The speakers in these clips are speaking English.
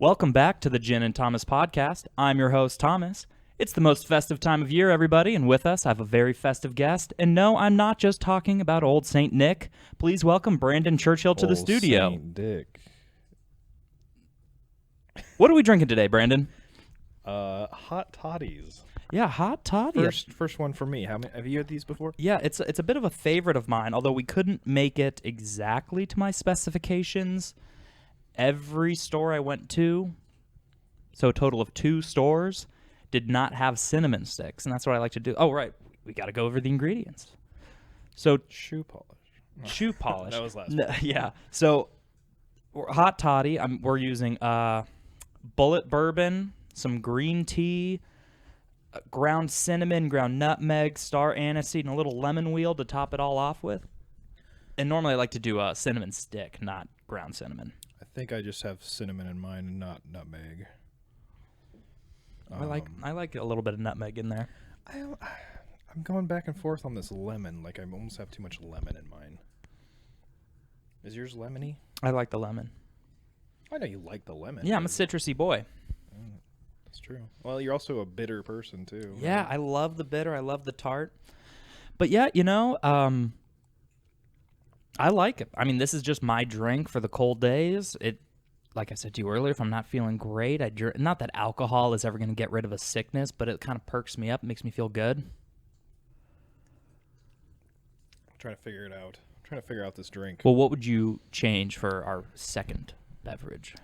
Welcome back to the Gin and Thomas podcast. I'm your host, Thomas. It's the most festive time of year, everybody, and with us, I have a very festive guest. And no, I'm not just talking about old Saint Nick. Please welcome Brandon Churchill to the studio. Saint Dick. What are we drinking today, Brandon? Hot Toddies. Yeah, hot toddy. First one for me. Have you had these before? Yeah, it's a bit of a favorite of mine, although we couldn't make it exactly to my specifications. Every store I went to, so a total of 2 stores, did not have cinnamon sticks, and that's what I like to do. Oh, right, we got to go over the ingredients. So shoe polish. Shoe polish. That was last No, yeah. So hot toddy. We're using bullet bourbon, some green tea, ground cinnamon, ground nutmeg, star aniseed, and a little lemon wheel to top it all off with. And normally I like to do a cinnamon stick, not ground cinnamon. I think I just have cinnamon in mine and not nutmeg. I like a little bit of nutmeg in there. I'm going back and forth on this lemon. Like I almost have too much lemon in mine. Is yours lemony? I like the lemon. I know you like the lemon. Yeah, I'm a citrusy boy. That's true. Well, you're also a bitter person too. Yeah, I love the bitter. I love the tart. But yeah, I like it. I mean, this is just my drink for the cold days. Like I said to you earlier, if I'm not feeling great, not that alcohol is ever going to get rid of a sickness, but it kind of perks me up, makes me feel good. I'm trying to figure it out. I'm trying to figure out this drink. Well, what would you change for our second beverage?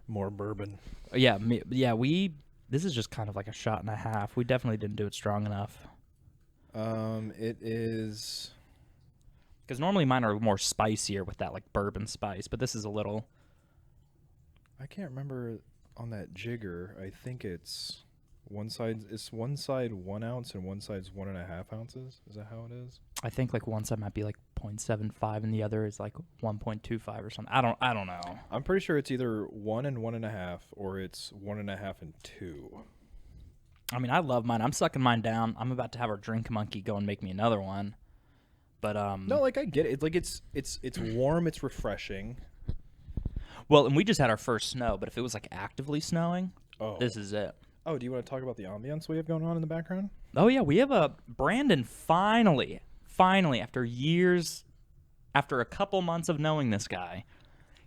More bourbon. Yeah, this is just kind of like a shot and a half. We definitely didn't do it strong enough. It is... Because normally mine are more spicier with that like bourbon spice, but this is a little... I can't remember on that jigger. I think it's one side 1 ounce and one side's 1.5 ounces. Is that how it is? I think like one side might be like 0.75 and the other is like 1.25 or something. I don't know. I'm pretty sure it's either 1 and 1.5 or it's 1.5 and 2. I mean, I love mine. I'm sucking mine down. I'm about to have our drink monkey go and make me another one. But no, like I get it. It's like it's warm. It's refreshing. Well, and we just had our first snow. But if it was like actively snowing, this is it. Oh, do you want to talk about the ambiance we have going on in the background? Oh yeah, we have Brandon finally after years, after a couple months of knowing this guy,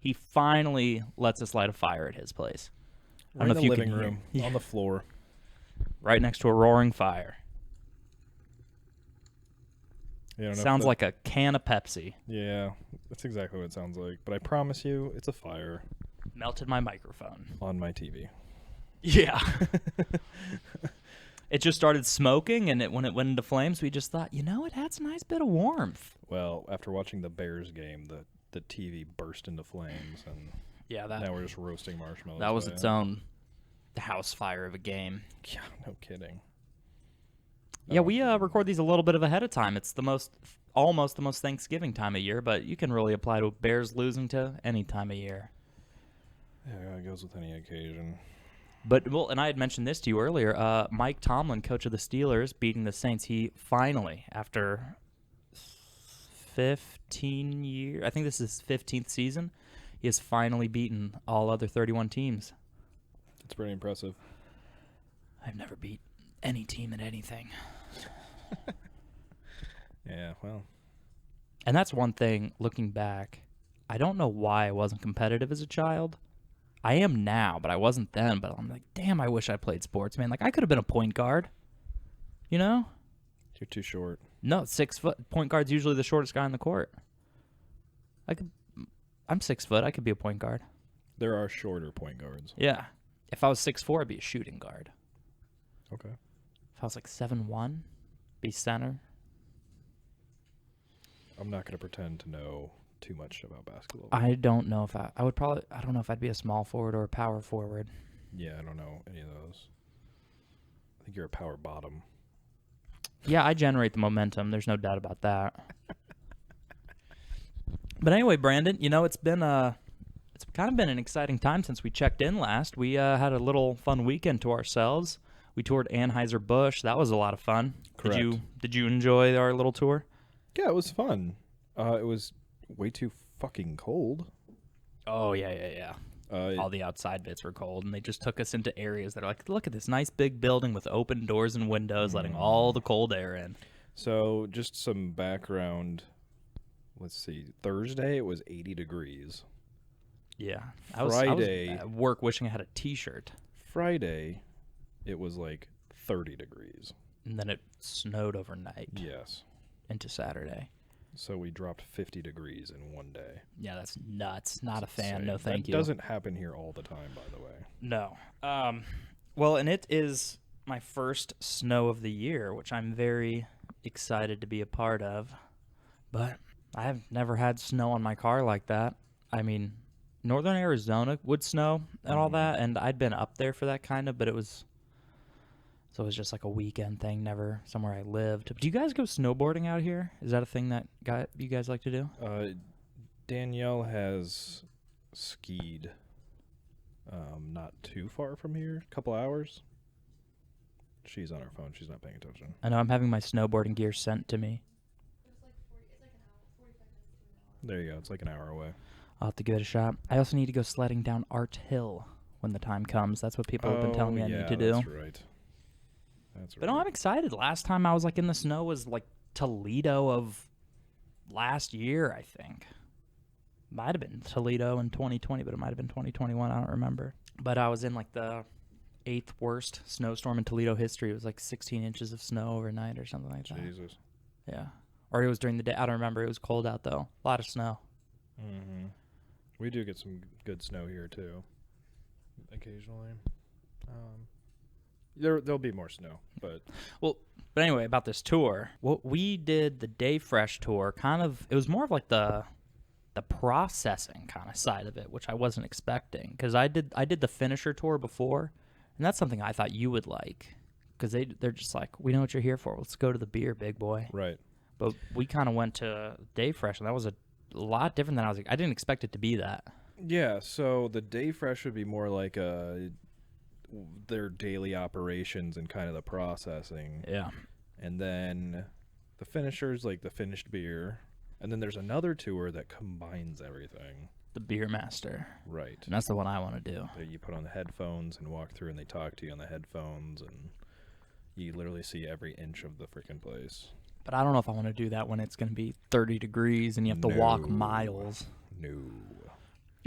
he finally lets us light a fire at his place. We're in the living room on the floor, right next to a roaring fire. Sounds like a can of Pepsi. Yeah, that's exactly what it sounds like. But I promise you, it's a fire. Melted my microphone. On my TV. Yeah. It just started smoking, and when it went into flames, we just thought, it adds a nice bit of warmth. Well, after watching the Bears game, the TV burst into flames, and now we're just roasting marshmallows. That was its own house fire of a game. Yeah, no kidding. Yeah, we record these a little bit of ahead of time. It's almost the most Thanksgiving time of year, but you can really apply to Bears losing to any time of year. Yeah, it goes with any occasion. But, and I had mentioned this to you earlier, Mike Tomlin, coach of the Steelers, beating the Saints, he finally, after 15 years, I think this is his 15th season, he has finally beaten all other 31 teams. It's pretty impressive. I've never beat any team at anything. Yeah, well. And that's one thing, looking back, I don't know why I wasn't competitive as a child. I am now, but I wasn't then. But I'm like, damn, I wish I played sports, man. Like, I could have been a point guard. You're too short. No, 6 foot. Point guard's usually the shortest guy on the court. I'm 6 foot. I could be a point guard. There are shorter point guards. Yeah. If I was 6'4", I'd be a shooting guard. Okay. If I was like 7'1", be center. I'm not going to pretend to know too much about basketball. I don't know if I don't know if I'd be a small forward or a power forward. Yeah, I don't know any of those. I think you're a power bottom. Yeah, I generate the momentum. There's no doubt about that. But anyway, Brandon, it's kind of been an exciting time since we checked in last. We had a little fun weekend to ourselves. We toured Anheuser-Busch. That was a lot of fun. Correct. Did you enjoy our little tour? Yeah, it was fun. It was way too fucking cold. Oh, yeah. All the outside bits were cold, and they just took us into areas that are like, look at this nice big building with open doors and windows, letting all the cold air in. So just some background. Let's see. Thursday it was 80 degrees. Yeah. Friday I was at work wishing I had a T-shirt. Friday it was like 30 degrees. And then it snowed overnight. Yes. Into Saturday. So we dropped 50 degrees in one day. Yeah, that's nuts. Not That's a fan. insane. No, thank you. That doesn't happen here all the time, by the way. No. Well, and it is my first snow of the year, which I'm very excited to be a part of. But I have never had snow on my car like that. I mean, northern Arizona would snow and all that, and I'd been up there for that kind of, but it was just like a weekend thing, never somewhere I lived. Do you guys go snowboarding out here? Is that a thing that you guys like to do? Danielle has skied not too far from here, a couple hours. She's on her phone. She's not paying attention. I know I'm having my snowboarding gear sent to me. It's like 45 minutes to an hour. There you go. It's like an hour away. I'll have to give it a shot. I also need to go sledding down Art Hill when the time comes. That's what people have been telling me I need to do. That's right. That's right. But no, I'm excited. Last time I was like in the snow was like Toledo of last year, I think. Might have been Toledo in 2020, but it might have been 2021. I don't remember. But I was in like the 8th worst snowstorm in Toledo history. It was like 16 inches of snow overnight or something like that. Jesus. Yeah. Or it was during the day. I don't remember. It was cold out, though. A lot of snow. Mm-hmm. We do get some good snow here, too. Occasionally. There'll be more snow, but... Well, but anyway, about this tour. What we did, the Day Fresh tour, kind of... It was more of like the processing kind of side of it, which I wasn't expecting. Because I did the finisher tour before, and that's something I thought you would like. Because they're just like, we know what you're here for. Let's go to the beer, big boy. Right. But we kind of went to Day Fresh, and that was a lot different than I didn't expect it to be that. Yeah, so the Day Fresh would be more like their daily operations and kind of the processing. Yeah. And then the finishers, like the finished beer. And then there's another tour that combines everything. The Beer Master. Right. And that's the one I want to do. So you put on the headphones and walk through, and they talk to you on the headphones, and you literally see every inch of the freaking place. But I don't know if I want to do that when it's going to be 30 degrees and you have to walk miles. No.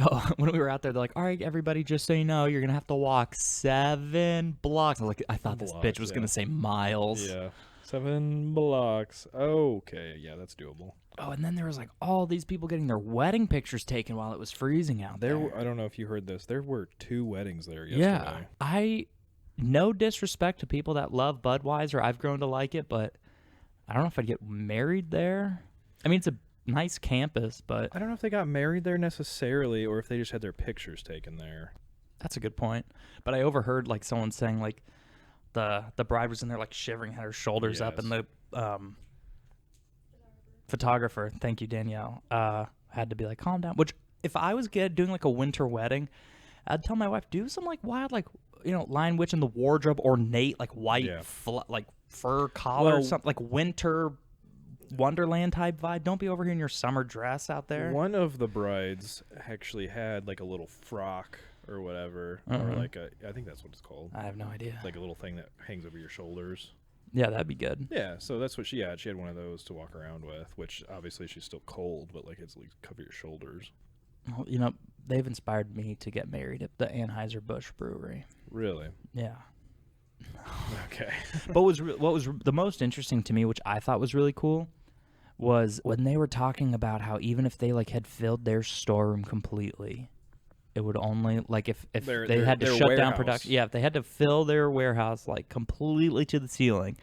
Oh, when we were out there, they're like, all right, everybody, just so you know, you're going to have to walk 7 blocks. I thought this bitch was going to say miles. Yeah. 7 blocks. Okay. Yeah, that's doable. Oh, and then there was like all these people getting their wedding pictures taken while it was freezing out there. I don't know if you heard this. There were 2 weddings there yesterday. Yeah. No disrespect to people that love Budweiser. I've grown to like it, but I don't know if I'd get married there. I mean, it's a nice campus, but I don't know if they got married there necessarily or if they just had their pictures taken there. That's a good point. But I overheard like someone saying like the bride was in there like shivering, had her shoulders up, and the photographer, thank you, Danielle, had to be like, calm down. Which if I was doing like a winter wedding, I'd tell my wife, do some like wild like Lion Witch in the wardrobe, ornate like white like fur collar or something, like winter Wonderland type vibe. Don't be over here in your summer dress out there. One of the brides actually had like a little frock or whatever, or like I think that's what it's called. I have no idea. Like a little thing that hangs over your shoulders. Yeah, that'd be good. Yeah, so that's what she had. She had one of those to walk around with, which obviously she's still cold, but like it's like cover your shoulders. Well, they've inspired me to get married at the Anheuser-Busch Brewery. Really? Yeah. Okay. But what was the most interesting to me, which I thought was really cool, was when they were talking about how even if they like had filled their storeroom completely, it would only like if they had to shut down production. Yeah, if they had to fill their warehouse like completely to the ceiling,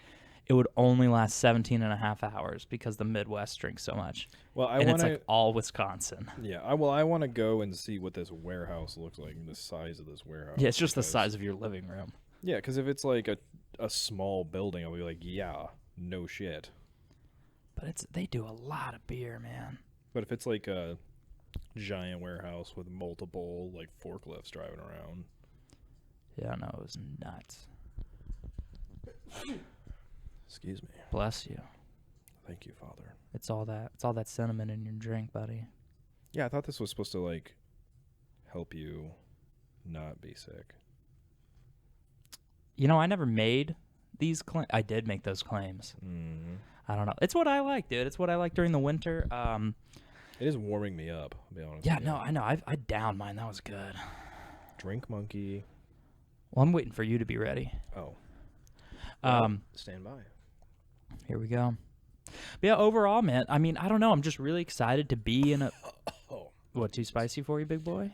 it would only last 17 and a half hours because the Midwest drinks so much. Well, it's like all Wisconsin. Yeah, I want to go and see what this warehouse looks like, the size of this warehouse. Yeah, it's just the size of your living room. Yeah, because if it's like a small building, I'll be like, yeah, no shit. But they do a lot of beer, man. But if it's like a giant warehouse with multiple like forklifts driving around. Yeah, no, it was nuts. Excuse me. Bless you. Thank you, Father. It's all that cinnamon in your drink, buddy. Yeah, I thought this was supposed to like help you not be sick. You know, I never made these claims. I did make those claims. Mm-hmm. I don't know. It's what I like, dude. It's what I like during the winter. It is warming me up, I'll be honest. Yeah, with you. no, I know. I downed mine. That was good. Drink monkey. Well, I'm waiting for you to be ready. Oh. Stand by. Here we go. But yeah, overall, man, I mean, I don't know. I'm just really excited to be in a... Oh. What, too spicy for you, big boy?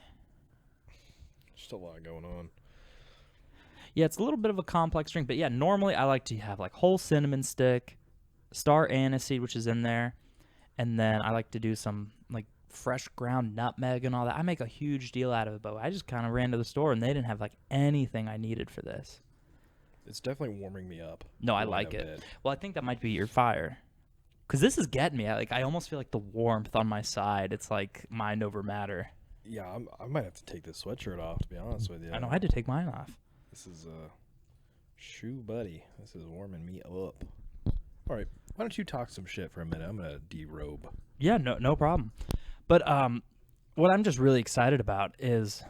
Just a lot going on. Yeah, it's a little bit of a complex drink, but yeah, normally I like to have like whole cinnamon stick, star aniseed, which is in there, and then I like to do some like fresh ground nutmeg and all that. I make a huge deal out of it, but I just kind of ran to the store and they didn't have like anything I needed for this. It's definitely warming me up. No, I Really like a it. bit. Well, I think that might be your fire. Because this is getting me. I almost feel like the warmth on my side. It's like mind over matter. Yeah, I might have to take this sweatshirt off, to be honest with you. I know I had to take mine off. This is shoe buddy. This is warming me up. All right, why don't you talk some shit for a minute? I'm gonna derobe. Yeah, no problem. But what I'm just really excited about is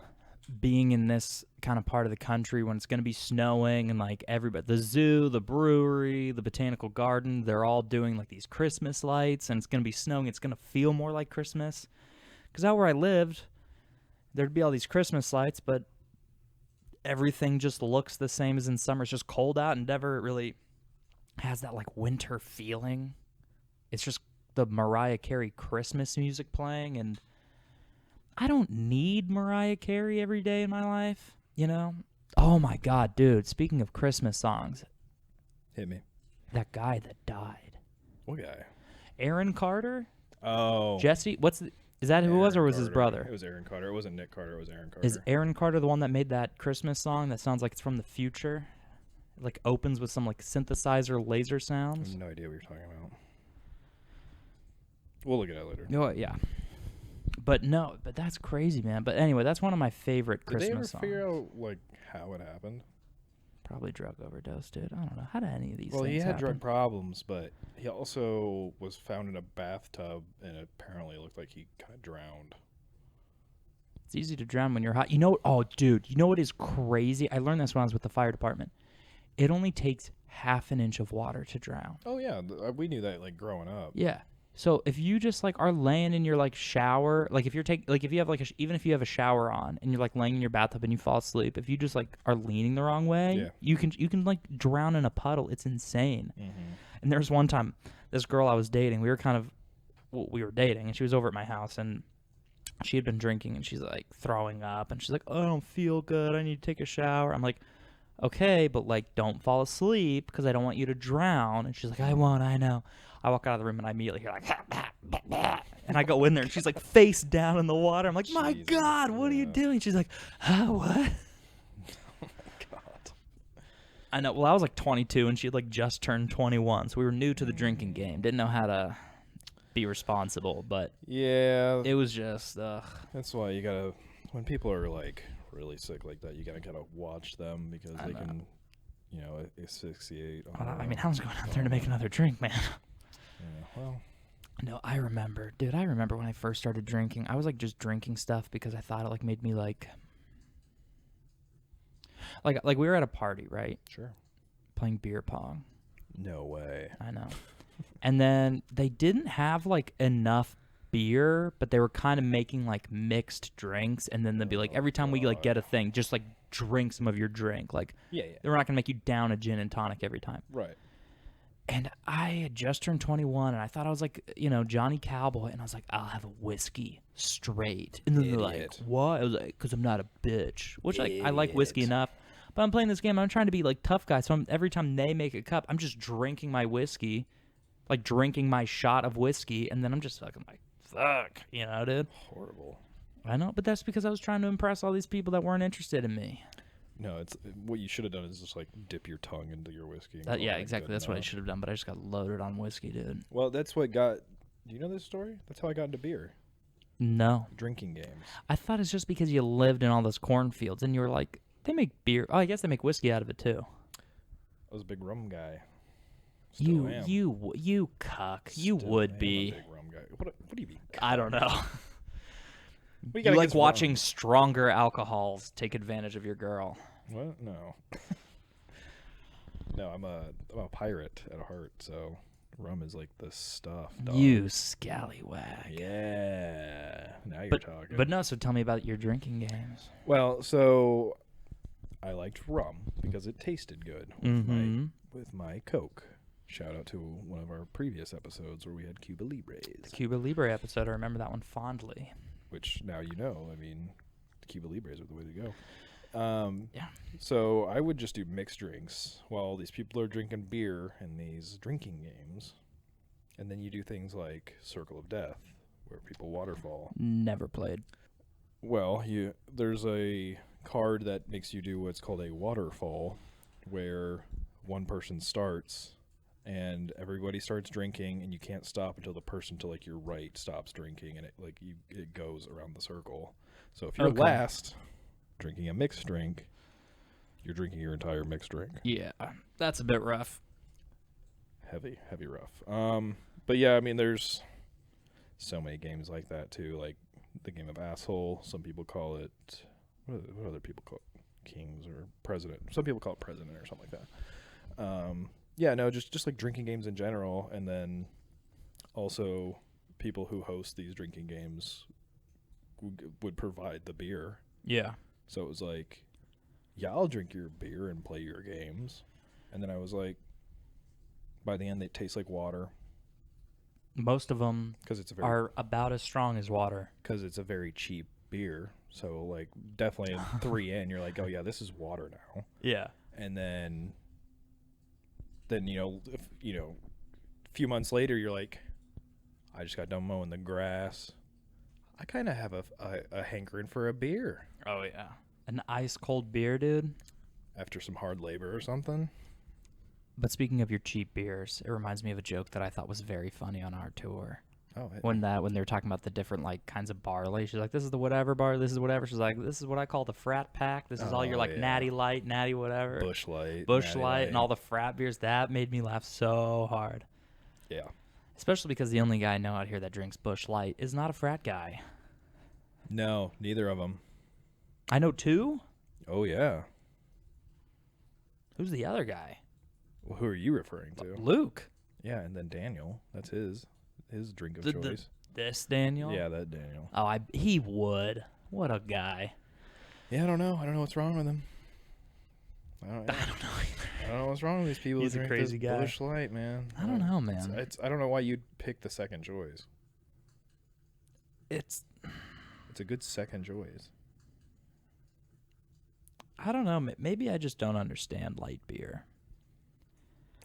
being in this kind of part of the country when it's going to be snowing and like everybody, the zoo, the brewery, the botanical garden, they're all doing like these Christmas lights and it's going to be snowing. It's going to feel more like Christmas. Because out where I lived, there'd be all these Christmas lights, but everything just looks the same as in summer. It's just cold out and never really has that like winter feeling. It's just the Mariah Carey Christmas music playing, and I don't need Mariah Carey every day in my life, you know? Oh my God, dude, speaking of Christmas songs, Hit me. that guy that died. What guy? Aaron Carter? Oh, Jesse? Is that who it was, or Aaron was his Carter. brother? It was Aaron Carter. It wasn't Nick Carter. It was Aaron Carter. Is Aaron Carter the one that made that Christmas song that sounds like it's from the future? It like opens with some like synthesizer laser I sounds? have no idea what you're talking about. We'll look at that later. Oh, yeah. But no, but that's crazy, man. But anyway, that's one of my favorite Did they ever Christmas songs. figure out like how it happened? Probably drug overdose, dude. I don't know. How do any of these Well, things he had happen? drug problems, but he also was found in a bathtub, and apparently looked like he kind of drowned. It's easy to drown when you're hot. You know, oh, dude, you know what is crazy? I learned this when I was with the fire department. It only takes half an inch of water to drown. Oh yeah, we knew that like growing up. Yeah. So if you just like are laying in your like shower, like if you're if you have like even if you have a shower on and you're like laying in your bathtub and you fall asleep, if you just like are leaning the wrong way, Yeah. you can like drown in a puddle. It's insane. Mm-hmm. And there was one time, this girl I was dating, we were dating, and she was over at my house, and she had been drinking, and she's like throwing up, and she's like, "Oh, I don't feel good. I need to take a shower." I'm like, "Okay, but like don't fall asleep because I don't want you to drown." And she's like, "I won't. I know." I walk out of the room and I immediately hear like, and I go in there and she's like face down in the water. I'm like, "My Jesus, God, what are you yeah. doing?" She's like, what? Oh my god. I know. Well, I was like 22 and she had like just turned 21, so we were new to the drinking game. Didn't know how to be responsible, but Yeah, it was just, that's why you gotta. When people are like really sick like that, you gotta watch them because I they know. can, asphyxiate. On I mean, I was going out there to make another drink, man. Yeah, well, No, I remember, dude. I remember when I first started drinking. I was like just drinking stuff because I thought it like made me like we were at a party, right? sure. Playing beer pong. No way. I know. And then they didn't have like enough beer, but they were kind of making like mixed drinks, and then they'd be like, every time we like get a thing, just like drink some of your drink. Like Yeah. we're not gonna make you down a gin and tonic every time. Right. And I had just turned 21, and I thought I was like, Johnny Cowboy, and I was like, I'll have a whiskey straight. And then they're like, Idiot. what? I was like, because I'm not a bitch. Which, like, I like whiskey Idiot. enough. But I'm playing this game. I'm trying to be, like, tough guy. So every time they make a cup, I'm just drinking my whiskey, like, drinking my shot of whiskey. And then I'm just fucking like, fuck, dude. Horrible. I know, but that's because I was trying to impress all these people that weren't interested in me. No, it's what you should have done is just like dip your tongue into your whiskey. and go, Yeah, "Oh, exactly. good That's what I enough." should have done. But I just got loaded on whiskey, dude. Well, that's what got. Do you know this story? That's how I got into beer. No. Drinking games. I thought it's just because you lived in all those cornfields and you were like, they make beer. Oh, I guess they make whiskey out of it too. I was a big rum guy. Still am. You cuck. You Still would am a be. big rum guy. What do you mean? I don't know. you You got like against watching rum? stronger alcohols take advantage of your girl. What? No. No, I'm a pirate at heart, so rum is like the stuff, dog. You scallywag. Yeah. Now you're talking. But no, so tell me about your drinking games. Well, so I liked rum because it tasted good with my Coke. Shout out to one of our previous episodes where we had Cuba Libres. The Cuba Libre episode, I remember that one fondly. Which now you know. I mean, Cuba Libres are the way to go. Yeah. So I would just do mixed drinks while these people are drinking beer in these drinking games. And then you do things like Circle of Death, where people waterfall. Never played. Well, there's a card that makes you do what's called a waterfall, where one person starts and everybody starts drinking, and you can't stop until the person to like your right stops drinking, and it goes around the circle. So if you're Okay. last drinking a mixed drink, you're drinking your entire mixed drink. Yeah, that's a bit rough. Heavy rough. But yeah, I mean, there's so many games like that too, like the game of asshole. Some people call it, what other people call it? Kings or president. Some people call it president or something like that. Yeah, no, just like drinking games in general, and then also people who host these drinking games would provide the beer. Yeah. So it was like, yeah, I'll drink your beer and play your games. And then I was like, by the end, they taste like water. Most of them Because it's are about as strong as water. because it's a very cheap beer. So like definitely 3 in, you're like, oh yeah, this is water now. Yeah. And then a few months later, you're like, I just got done mowing the grass. I kind of have a hankering for a beer Oh, yeah. An ice cold beer, dude. after some hard labor or something. But speaking of your cheap beers, it reminds me of a joke that I thought was very funny on our tour. Oh, When they were talking about the different like kinds of barley, she's like, "This is the whatever barley. This is whatever." She's like, "This is what I call the frat pack. This is all your Oh, like yeah. natty light, natty whatever, Bush Light, Bush Natty Light, and all the frat beers." That made me laugh so hard. Yeah. Especially because the only guy I know out here that drinks Bush Light is not a frat guy. No, neither of them. I know two. Oh yeah. Who's the other guy? Well, who are you referring to? Luke. Yeah, and then Daniel. That's his drink of The- choice. This Daniel. Yeah, that Daniel. Oh, he would. What a guy. Yeah, I don't know. I don't know what's wrong with him. I don't know. either. I don't know what's wrong with these people. He's who a drink crazy this guy. Bush Light, man. I don't know, man. It's I don't know why you'd pick the second choice. It's It's a good second choice. I don't know. Maybe I just don't understand light beer.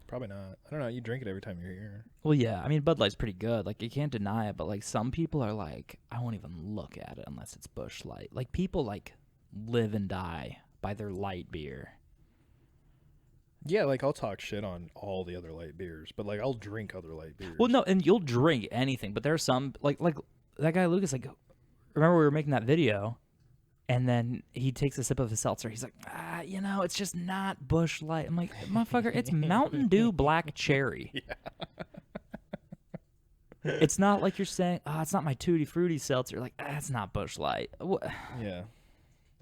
Probably not. I don't know. You drink it every time you're here. Well, yeah. I mean, Bud Light's pretty good. Like, you can't deny it. But, like, some people are like, I won't even look at it unless it's Bush Light. Like, people, like, live and die by their light beer. Yeah, like I'll talk shit on all the other light beers, but like I'll drink other light beers. Well, no, and you'll drink anything. But there are some, like that guy Lucas, like, remember we were making that video? And then he takes a sip of his seltzer. He's like, it's just not Bush Light. I'm like, motherfucker, it's Mountain Dew Black Cherry. Yeah. It's not like you're saying, it's not my Tutti Frutti seltzer. Like, it's not Bush Light. Yeah.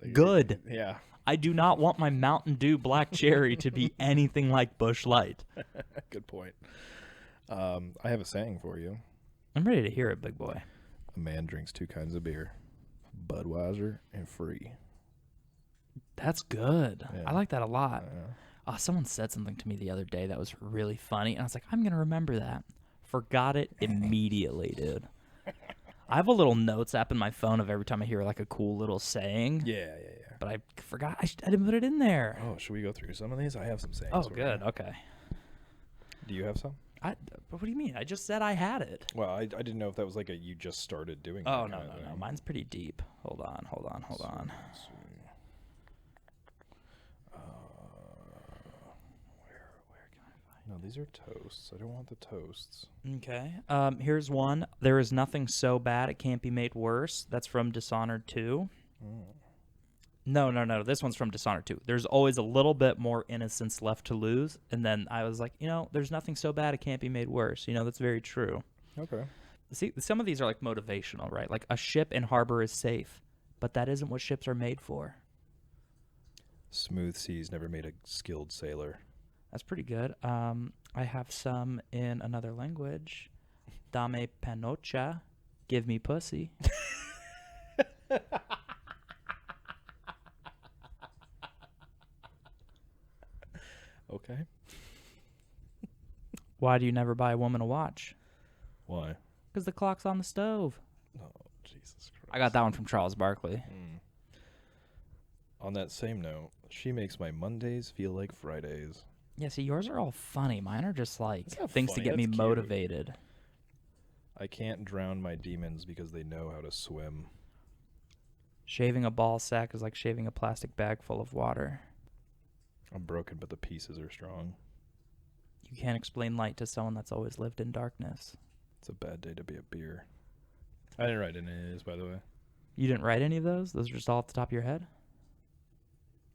Like, Good. Yeah. I do not want my Mountain Dew Black Cherry to be anything like Bush Light. Good point. I have a saying for you. I'm ready to hear it, big boy. A man drinks 2 kinds of beer. Budweiser and Free. That's good. Yeah. I like that a lot. Yeah. Someone said something to me the other day that was really funny, and I was like, I'm going to remember that. Forgot it immediately, dude. I have a little notes app in my phone of every time I hear like a cool little saying. Yeah. But I forgot. I didn't put it in there. Oh, should we go through some of these? I have some sayings. Oh, for good. you. Okay. Do you have some? What do you mean? I just said I had it. Well, I didn't know if that was like you just started doing. Oh, that no. kind of thing. Mine's pretty deep. Hold on. Let's see. Where can I find No, these are toasts. I don't want the toasts. Okay. Here's one. There is nothing so bad it can't be made worse. That's from Dishonored 2. No. This one's from Dishonored 2. There's always a little bit more innocence left to lose. And then I was like, there's nothing so bad it can't be made worse. That's very true. Okay. See, some of these are like motivational, right? Like a ship in harbor is safe, but that isn't what ships are made for. Smooth seas never made a skilled sailor. That's pretty good. I have some in another language. Dame panocha, give me pussy. Okay. Why do you never buy a woman a watch? Why? Because the clock's on the stove. Oh, Jesus Christ. I got that one from Charles Barkley. On that same note, she makes my Mondays feel like Fridays. Yeah, see, yours are all funny. Mine are just like That's not things to funny, get me that's cute. motivated. I can't drown my demons because they know how to swim. Shaving a ball sack is like shaving a plastic bag full of water. I'm broken, but the pieces are strong. You can't explain light to someone that's always lived in darkness. It's a bad day to be a beer. I didn't write any of these, by the way. You didn't write any of those? Those are just all off the top of your head?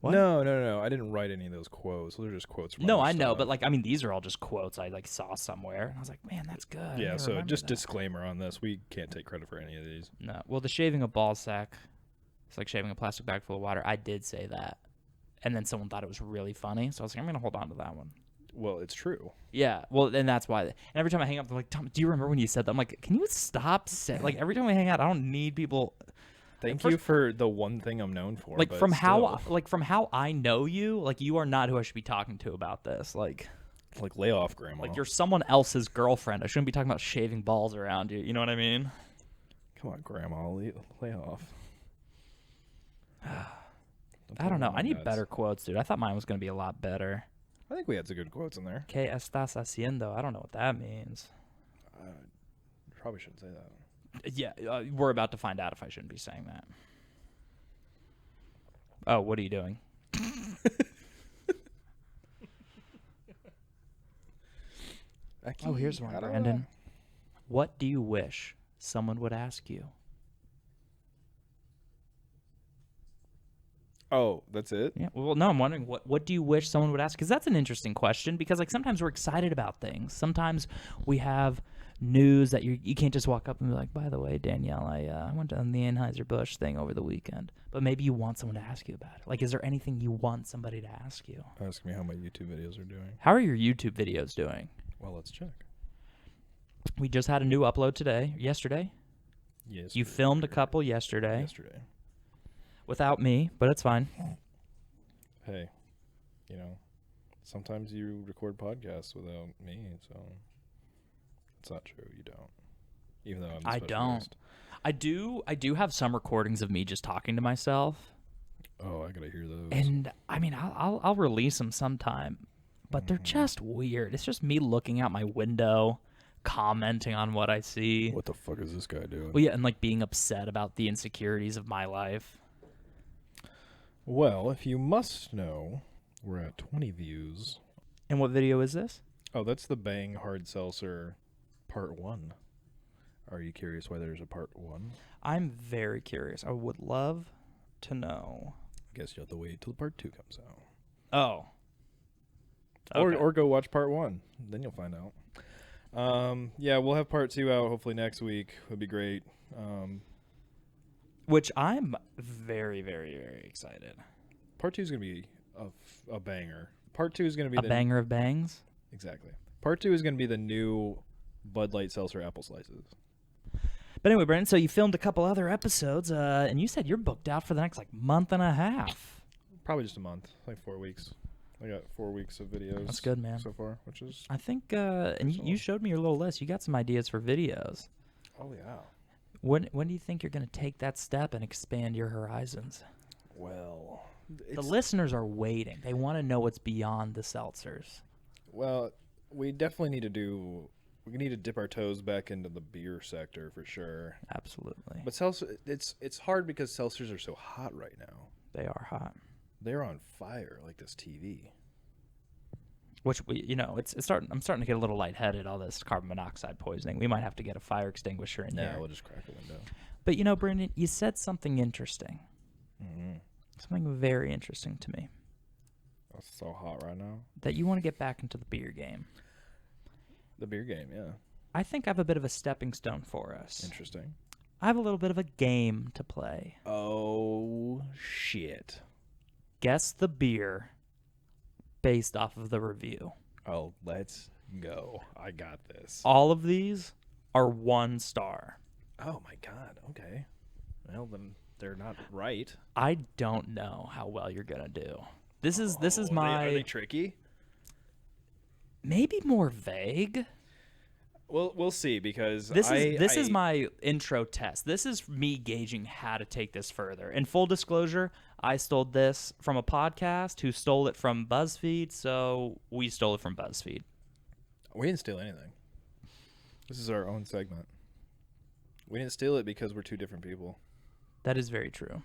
What? No. I didn't write any of those quotes. Those are just quotes from No, other I know, stuff. but like, I mean, these are all just quotes I like saw somewhere. And I was like, man, that's good. I Yeah, gotta so remember just that. disclaimer on this. We can't take credit for any of these. No. Well, the shaving a ball sack, it's like shaving a plastic bag full of water. I did say that. And then someone thought it was really funny. So I was like, I'm going to hold on to that one. Well, it's true. Yeah. Well, and that's why. And every time I hang up, they're like, Tom, do you remember when you said that? I'm like, can you stop saying, like, every time we hang out, I don't need people. Thank First- you for the one thing I'm known for. Like but from still. from how I know you, like you are not who I should be talking to about this. Like Lay off, Grandma. you're someone else's girlfriend. I shouldn't be talking about shaving balls around you. You know what I mean? Come on, Grandma. Lay off. I don't know. my I need nuts. better quotes, dude. I thought mine was gonna be a lot better. I think we had some good quotes in there. ¿Qué estás haciendo? I don't know what that means. Probably shouldn't say that. Yeah, we're about to find out if I shouldn't be saying that. Oh, what are you doing? Oh, here's one, Brandon. What do you wish someone would ask you? Oh, that's it? Yeah. Well, no, I'm wondering what do you wish someone would ask? Because that's an interesting question. Because like sometimes we're excited about things. Sometimes we have news that you can't just walk up and be like, by the way, Danielle, I went on the Anheuser-Busch thing over the weekend. But maybe you want someone to ask you about it. Like, is there anything you want somebody to ask you? Ask me how my YouTube videos are doing. How are your YouTube videos doing? Well, let's check. We just had a new upload yesterday. Yes. You filmed a couple yesterday Yesterday. without me, but it's fine. Hey, sometimes you record podcasts without me, so it's not true. You don't. Even though I'm the I special don't. guest. I do have some recordings of me just talking to myself. Oh, I gotta hear those. And I mean, I'll release them sometime, but they're just weird. It's just me looking out my window, commenting on what I see. What the fuck is this guy doing? Well, yeah, and like being upset about the insecurities of my life. Well, if you must know, we're at 20 views. And what video is this? Oh, that's the Bang Hard Seltzer Part 1. Are you curious why there's a Part 1? I'm very curious. I would love to know. I guess you'll have to wait till Part 2 comes out. Oh. Okay. Or go watch Part 1. Then you'll find out. Yeah, we'll have Part 2 out hopefully next week. Would be great. Which I'm very, very, very excited. Part 2 is going to be a banger. Part 2 is going to be A banger of bangs? Exactly. Part 2 is going to be the new Bud Light Seltzer Apple Slices. But anyway, Brandon, so you filmed a couple other episodes, and you said you're booked out for the next, month and a half. Probably just a month, like 4 weeks. I got 4 weeks of videos. That's good, man. So far, which is... I think, and you showed me your little list. You got some ideas for videos. Oh, yeah. When do you think you're going to take that step and expand your horizons? Well... The listeners are waiting. They want to know what's beyond the seltzers. Well, we definitely need to we need to dip our toes back into the beer sector for sure. Absolutely. But seltzer, it's hard because seltzers are so hot right now. They are hot. They're on fire like this TV. Which it's starting. I'm starting to get a little lightheaded. All this carbon monoxide poisoning. We might have to get a fire extinguisher in Yeah, here. we'll just crack a window. But Brandon, you said something interesting. Mm-hmm. Something very interesting to me. It's so hot right now. That you want to get back into the beer game. The beer game, yeah. I think I have a bit of a stepping stone for us. Interesting. I have a little bit of a game to play. Oh, shit. Guess the beer based off of the review. Oh, let's go. I got this. All of these are 1 star. Oh, my God. Okay. Well, then they're not right. I don't know how well you're going to do. This is Are my they tricky? maybe more vague. Well, we'll see because This is my intro test. This is me gauging how to take this further. In full disclosure, I stole this from a podcast who stole it from BuzzFeed, so we stole it from BuzzFeed. We didn't steal anything. This is our own segment. We didn't steal it because we're 2 different people. That is very true.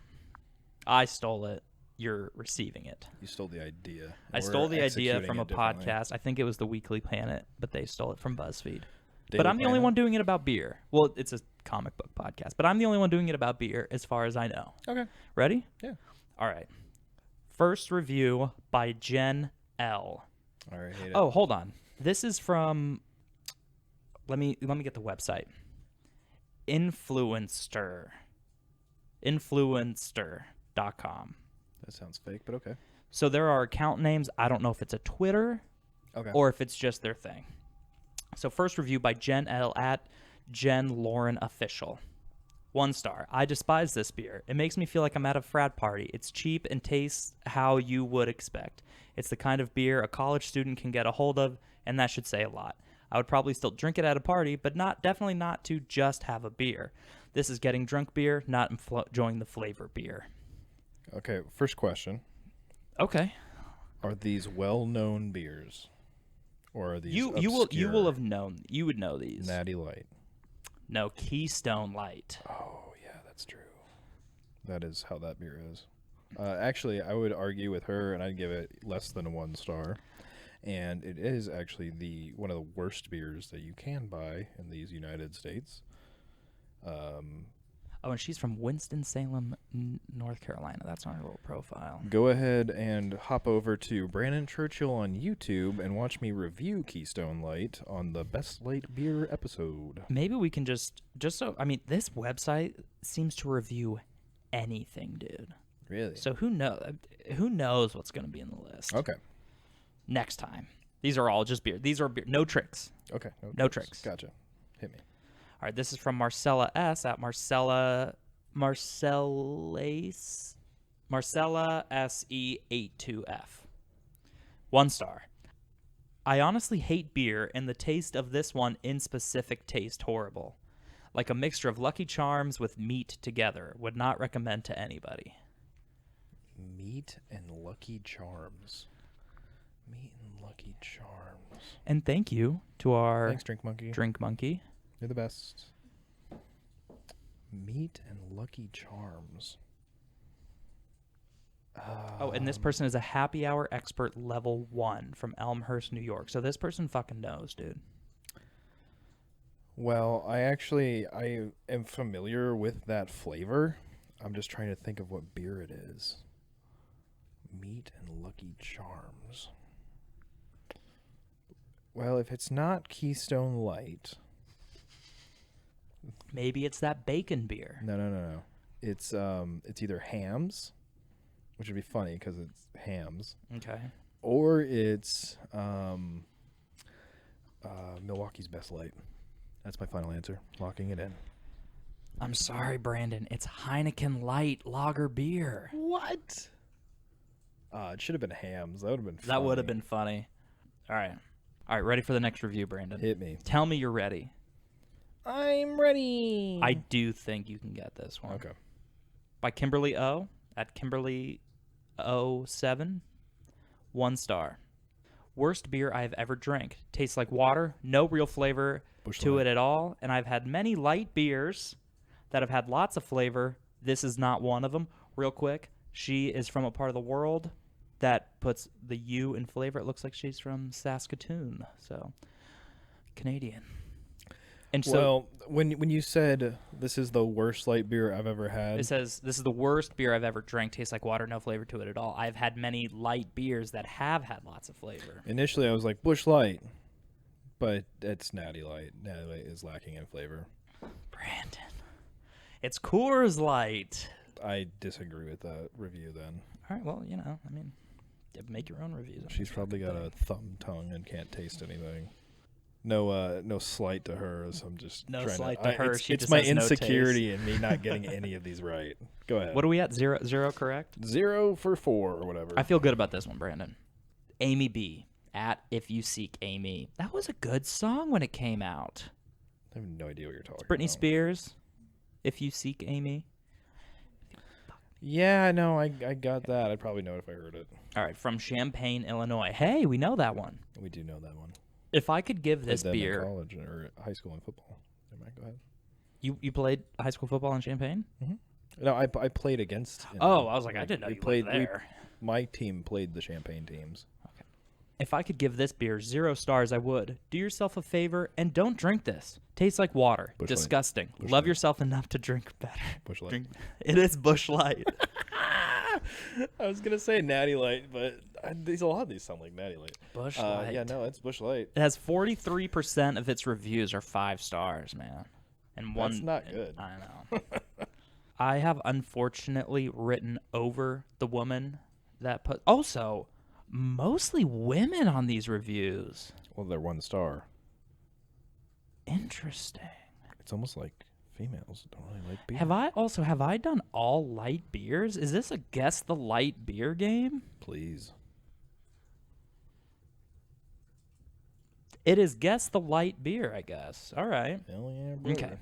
I stole it. You're receiving it. You stole the idea. I stole the idea from a podcast. I think it was the Weekly Planet, but they stole it from BuzzFeed. But I'm the only one doing it about beer. Well, it's a comic book podcast, but I'm the only one doing it about beer as far as I know. Okay. Ready? Yeah. All right. First review by Jen L. All right. Hate it. Oh, hold on. This is from let me get the website. Influencer.com. That sounds fake, but okay. So there are account names. I don't know if it's a Twitter Okay. or if it's just their thing. So first review by Jen L at Jen Lauren Official. 1 star. I despise this beer. It makes me feel like I'm at a frat party. It's cheap and tastes how you would expect. It's the kind of beer a college student can get a hold of, and that should say a lot. I would probably still drink it at a party, but definitely not to just have a beer. This is getting drunk beer, not enjoying the flavor beer. Okay. First question: Okay. are these well-known beers, or are these You will have known. You would know these. Natty Light? No, Keystone Light. Oh yeah, that's true. That is how that beer is. Actually, I would argue with her, and I'd give it less than a 1 star. And it is actually one of the worst beers that you can buy in these United States. Oh, and she's from Winston-Salem, North Carolina. That's on her little profile. Go ahead and hop over to Brandon Churchill on YouTube and watch me review Keystone Light on the Best Light Beer episode. Maybe we can this website seems to review anything, dude. Really? So who knows what's going to be in the list. Okay. Next time. These are all just beer. These are beer. No tricks. Okay. No tricks. Gotcha. Hit me. All right, this is from Marcella S. at Marcella SE82F. 1 star. I honestly hate beer, and the taste of this one in specific tastes horrible. Like a mixture of Lucky Charms with meat together. Would not recommend to anybody. Meat and Lucky Charms. Meat and Lucky Charms. And thank you to our Thanks, Drink Monkey. Drink Monkey. You're the best. Meat and Lucky Charms. Oh, and this person is a happy hour expert level 1 from Elmhurst, New York. So this person fucking knows, dude. Well, I am familiar with that flavor. I'm just trying to think of what beer it is. Meat and Lucky Charms. Well, if it's not Keystone Light... Maybe it's that bacon beer. No. It's either Hams, which would be funny because it's Hams. Okay. Or it's Milwaukee's Best Light. That's my final answer. Locking it in. I'm sorry, Brandon. It's Heineken Light Lager beer. What? It should have been Hams. That would have been funny. That would have been funny. All right, ready for the next review, Brandon. Hit me. Tell me you're ready. I'm ready. I do think you can get this one. Okay. By Kimberly O at Kimberly 07. 1 star. Worst beer I have ever drank. Tastes like water, no real flavor to it at all, and I've had many light beers that have had lots of flavor. This is not one of them. Real quick, she is from a part of the world that puts the U in flavor. It looks like she's from Saskatoon, so Canadian. And so, well, when you said this is the worst light beer I've ever had, it says this is the worst beer I've ever drank. Tastes like water, no flavor to it at all. I've had many light beers that have had lots of flavor. initially I was like Busch Light, But it's Natty Light. Natty Light is lacking in flavor. Brandon. It's Coors Light. I disagree with that review then. All right, well, I mean, make your own reviews. She's probably got a thumb tongue and can't taste anything. No slight to her. As I'm just No trying slight to to her. It's, She it's just my has no insecurity and me not getting any of these right. Go ahead. What are we at? Zero correct? 0 for 4 or whatever. I feel good about this one, Brandon. Amy B. at If You Seek Amy. That was a good song when it came out. I have no idea what you're talking Britney about. Spears, If You Seek Amy. Yeah, no, I got that. I'd probably know it if I heard it. All right, from Champaign, Illinois. Hey, we know that one. We do know that one. If I could give this Played them beer... in college or high school in football. Go ahead. You played high school football in Champaign? Mm-hmm. No, I played against. Oh, I was like, I didn't know you played there. My team played the Champagne teams. Okay. If I could give this beer 0 stars, I would. Do yourself a favor and don't drink this. Tastes like water. Busch Disgusting. Busch Love Light. yourself enough to drink better. Busch Light. Drink. It is Busch Light. I was gonna say Natty Light, but a lot of these sound like Natty Light. Busch Light. Yeah, no, it's Busch Light. It has 43% of its reviews are 5 stars, man. And one. That's not good. I know. I have unfortunately written over the woman that put. Also, mostly women on these reviews. Well, they're 1 star. Interesting. It's almost like females don't really like beer. Have I done all light beers? Is this a guess the light beer game? Please. It is guess the light beer, I guess. All right. Hell yeah, bro. Okay.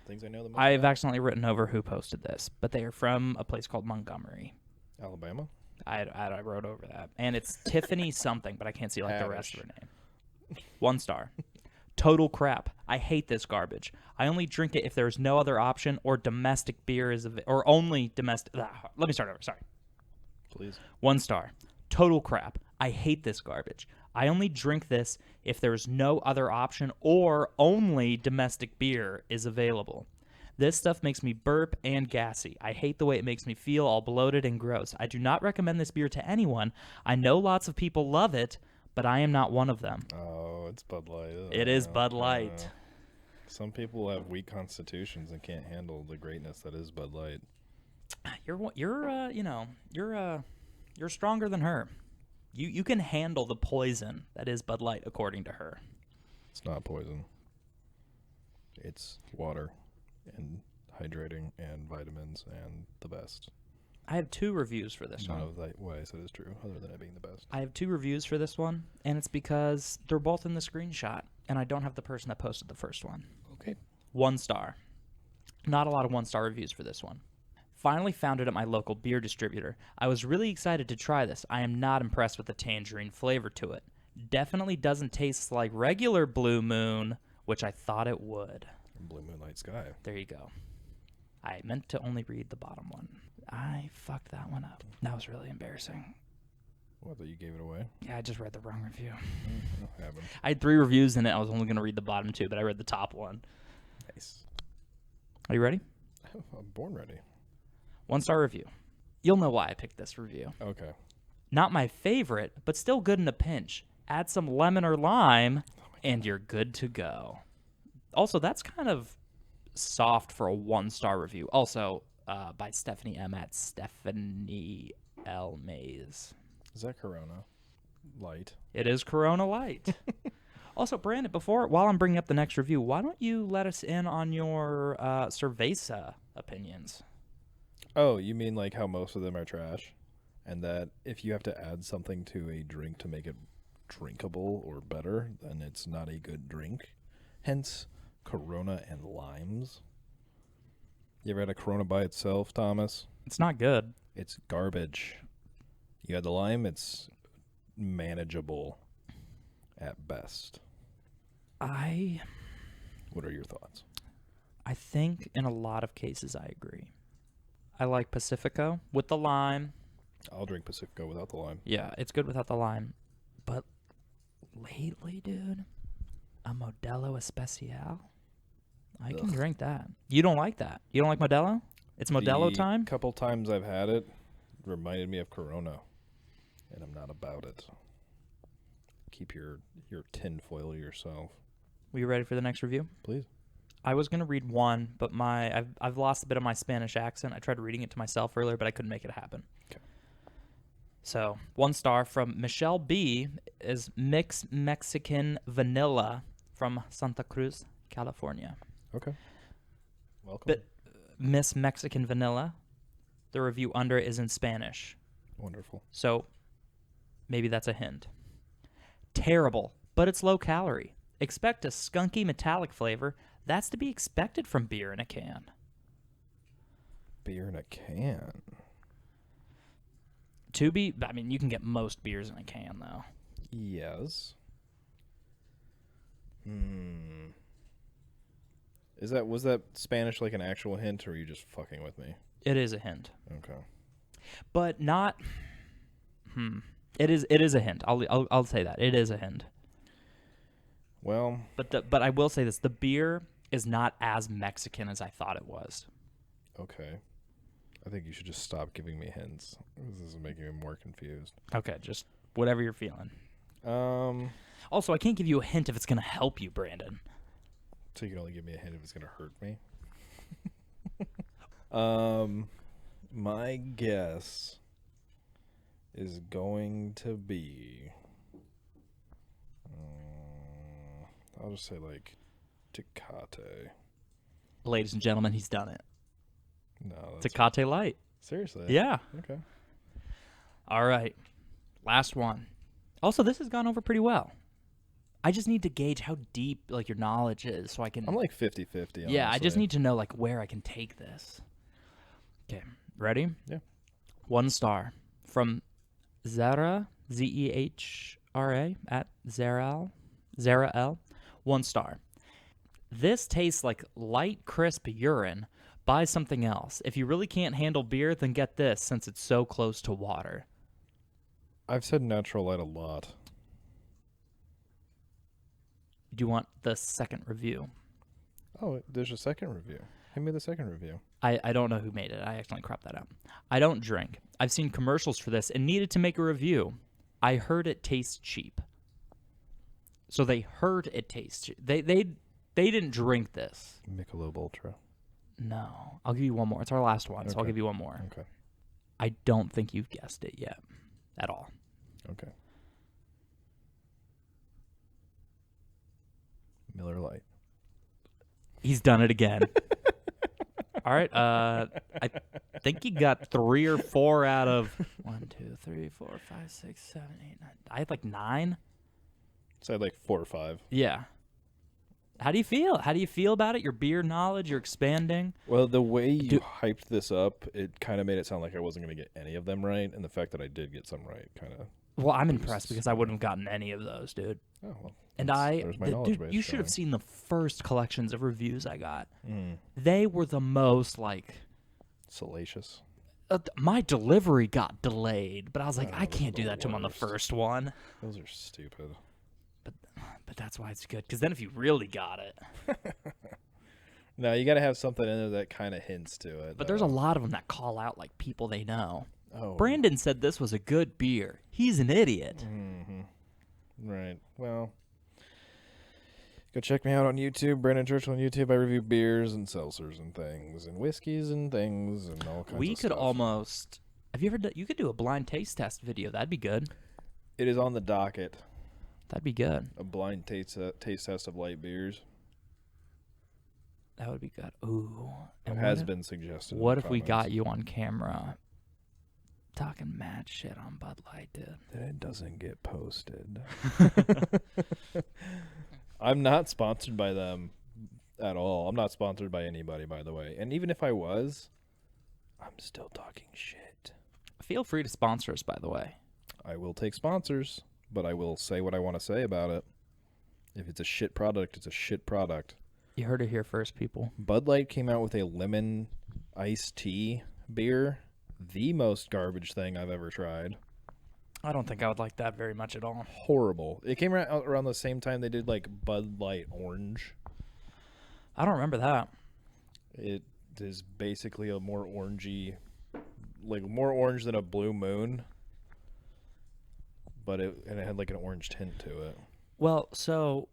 Things I know the most I've about. accidentally written over who posted this, but they are from a place called Montgomery. Alabama. I wrote over that. And it's Tiffany something, but I can't see like the rest of Ash. her name. 1 star. Total crap. I hate this garbage. I only drink it if there's no other option or domestic beer is or only domestic. Let me start over. Sorry. Please. 1 star. Total crap. I hate this garbage. I only drink this if there's no other option or only domestic beer is available. This stuff makes me burp and gassy. I hate the way it makes me feel all bloated and gross. I do not recommend this beer to anyone. I know lots of people love it, but I am not one of them. Oh, it's Bud Light. It is Bud Light. Some people have weak constitutions and can't handle the greatness that is Bud Light. You're stronger than her. You can handle the poison that is Bud Light, according to her. It's not poison. It's water and hydrating and vitamins and the best. I have 2 reviews for this None one. of that what I said is true, other than it being the best. I have 2 reviews for this one, and it's because they're both in the screenshot, and I don't have the person that posted the first one. Okay. 1 star. Not a lot of 1-star reviews for this one. Finally found it at my local beer distributor. I was really excited to try this. I am not impressed with the tangerine flavor to it. Definitely doesn't taste like regular Blue Moon, which I thought it would. Blue Moonlight Sky. There you go. I meant to only read the bottom one. I fucked that one up. That was really embarrassing. What, that you gave it away? Yeah, I just read the wrong review. What happened? I had 3 reviews in it. I was only going to read the bottom 2, but I read the top one. Nice. Are you ready? I'm born ready. 1-star review. You'll know why I picked this review. Okay. Not my favorite, but still good in a pinch. Add some lemon or lime, and you're good to go. Also, that's kind of soft for a 1-star review. Also, by Stephanie M. at Stephanie L. Mays. Is that Corona? Light. It is Corona Light. Also, Brandon, while I'm bringing up the next review, why don't you let us in on your Cerveza opinions? Oh, you mean like how most of them are trash? And that if you have to add something to a drink to make it drinkable or better, then it's not a good drink. Hence, Corona and limes. You ever had a Corona by itself, Thomas? It's not good. It's garbage. You add the lime, it's manageable at best. What are your thoughts? I think in a lot of cases I agree. I like Pacifico with the lime. I'll drink Pacifico without the lime. Yeah, it's good without the lime. But lately, dude, a Modelo Especial, I can drink that. You don't like that? You don't like Modelo? It's Modelo time? The couple times I've had it reminded me of Corona, and I'm not about it. keep your tinfoil to yourself. Were you ready for the next review? Please. I was gonna read one, but I've lost a bit of my Spanish accent. I tried reading it to myself earlier, but I couldn't make it happen. Okay. So 1 star from Michelle B. is Mixed Mexican Vanilla from Santa Cruz, California. Okay. Welcome. But Miss Mexican Vanilla, the review under it is in Spanish. Wonderful. So maybe that's a hint. Terrible, but it's low calorie. Expect a skunky metallic flavor. That's to be expected from beer in a can. Beer in a can. I mean, you can get most beers in a can, though. Yes. Was that Spanish like an actual hint, or are you just fucking with me? It is a hint. Okay. But not... It is a hint. I'll say that. It is a hint. Well... But I will say this. The beer is not as Mexican as I thought it was. Okay. I think you should just stop giving me hints. This is making me more confused. Okay, just whatever you're feeling. Also, I can't give you a hint if it's going to help you, Brandon. So you can only give me a hint if it's going to hurt me? My guess is going to be... I'll just say, like, Tecate. Ladies and gentlemen, he's done it. No, that's... Tecate Light. Seriously? Yeah. Okay. All right. Last one. Also, this has gone over pretty well. I just need to gauge how deep like your knowledge is so I can... I'm like 50-50, Yeah, I just honestly. need to know like where I can take this. Okay. Ready? Yeah. 1 star from Zara, Zehra, at Zara L. 1 star. This tastes like light, crisp urine. Buy something else. If you really can't handle beer, then get this since it's so close to water. I've said natural light a lot. Do you want the second review? Oh, there's a second review. Hand me the second review. I don't know who made it. I accidentally cropped that out. I don't drink. I've seen commercials for this and needed to make a review. I heard it tastes cheap. So they heard it tastes cheap. They didn't drink this. Michelob Ultra. No. I'll give you one more. It's our last one, so I'll Okay. give you one more. Okay. I don't think you've guessed it yet at all. Okay. Miller Lite. He's done it again. All right. I think he got 3 or 4 out of 1, 2, 3, 4, 5, 6, 7, 8, 9. I had like 9. So I had like 4 or 5. Yeah. How do you feel? How do you feel about it? Your beer knowledge, you're expanding. Well, the way you hyped this up, it kind of made it sound like I wasn't going to get any of them right, and the fact that I did get some right kind of... Well, I'm impressed because I wouldn't have gotten any of those, dude. Oh, well. And there's my knowledge dude, base you should have showing. seen the first collections of reviews I got. Mm. They were the most like... Salacious. My delivery got delayed, but I was like, Oh, I those can't are do the that to him on the worst. first one. Those are stupid. But that's why it's good, because then if you really got it... No, you got to have something in there that kind of hints to it. But there's a lot of them that call out like people they know. Oh. Brandon said this was a good beer. He's an idiot. Mm-hmm. Right. Well, go check me out on YouTube, Brandon Churchill on YouTube. I review beers and seltzers and things and whiskeys and things and all kinds We of could stuff. almost... Have you ever done... You could do a blind taste test video. That'd be good. It is on the docket. That'd be good. A blind taste test of light beers. That would be good. Ooh. It And has been suggested. in What the if we comments. got you on camera talking mad shit on Bud Light, dude? Then it doesn't get posted. I'm not sponsored by them at all. I'm not sponsored by anybody, by the way. And even if I was, I'm still talking shit. Feel free to sponsor us, by the way. I will take sponsors, but I will say what I want to say about it. If it's a shit product, it's a shit product. You heard it here first, people. Bud Light came out with a lemon iced tea beer. The most garbage thing I've ever tried. I don't think I would like that very much at all. Horrible. It came out around the same time they did like Bud Light Orange. I don't remember that. It is basically a more orangey, like more orange than a Blue Moon. but it had like an orange tint to it. Well, so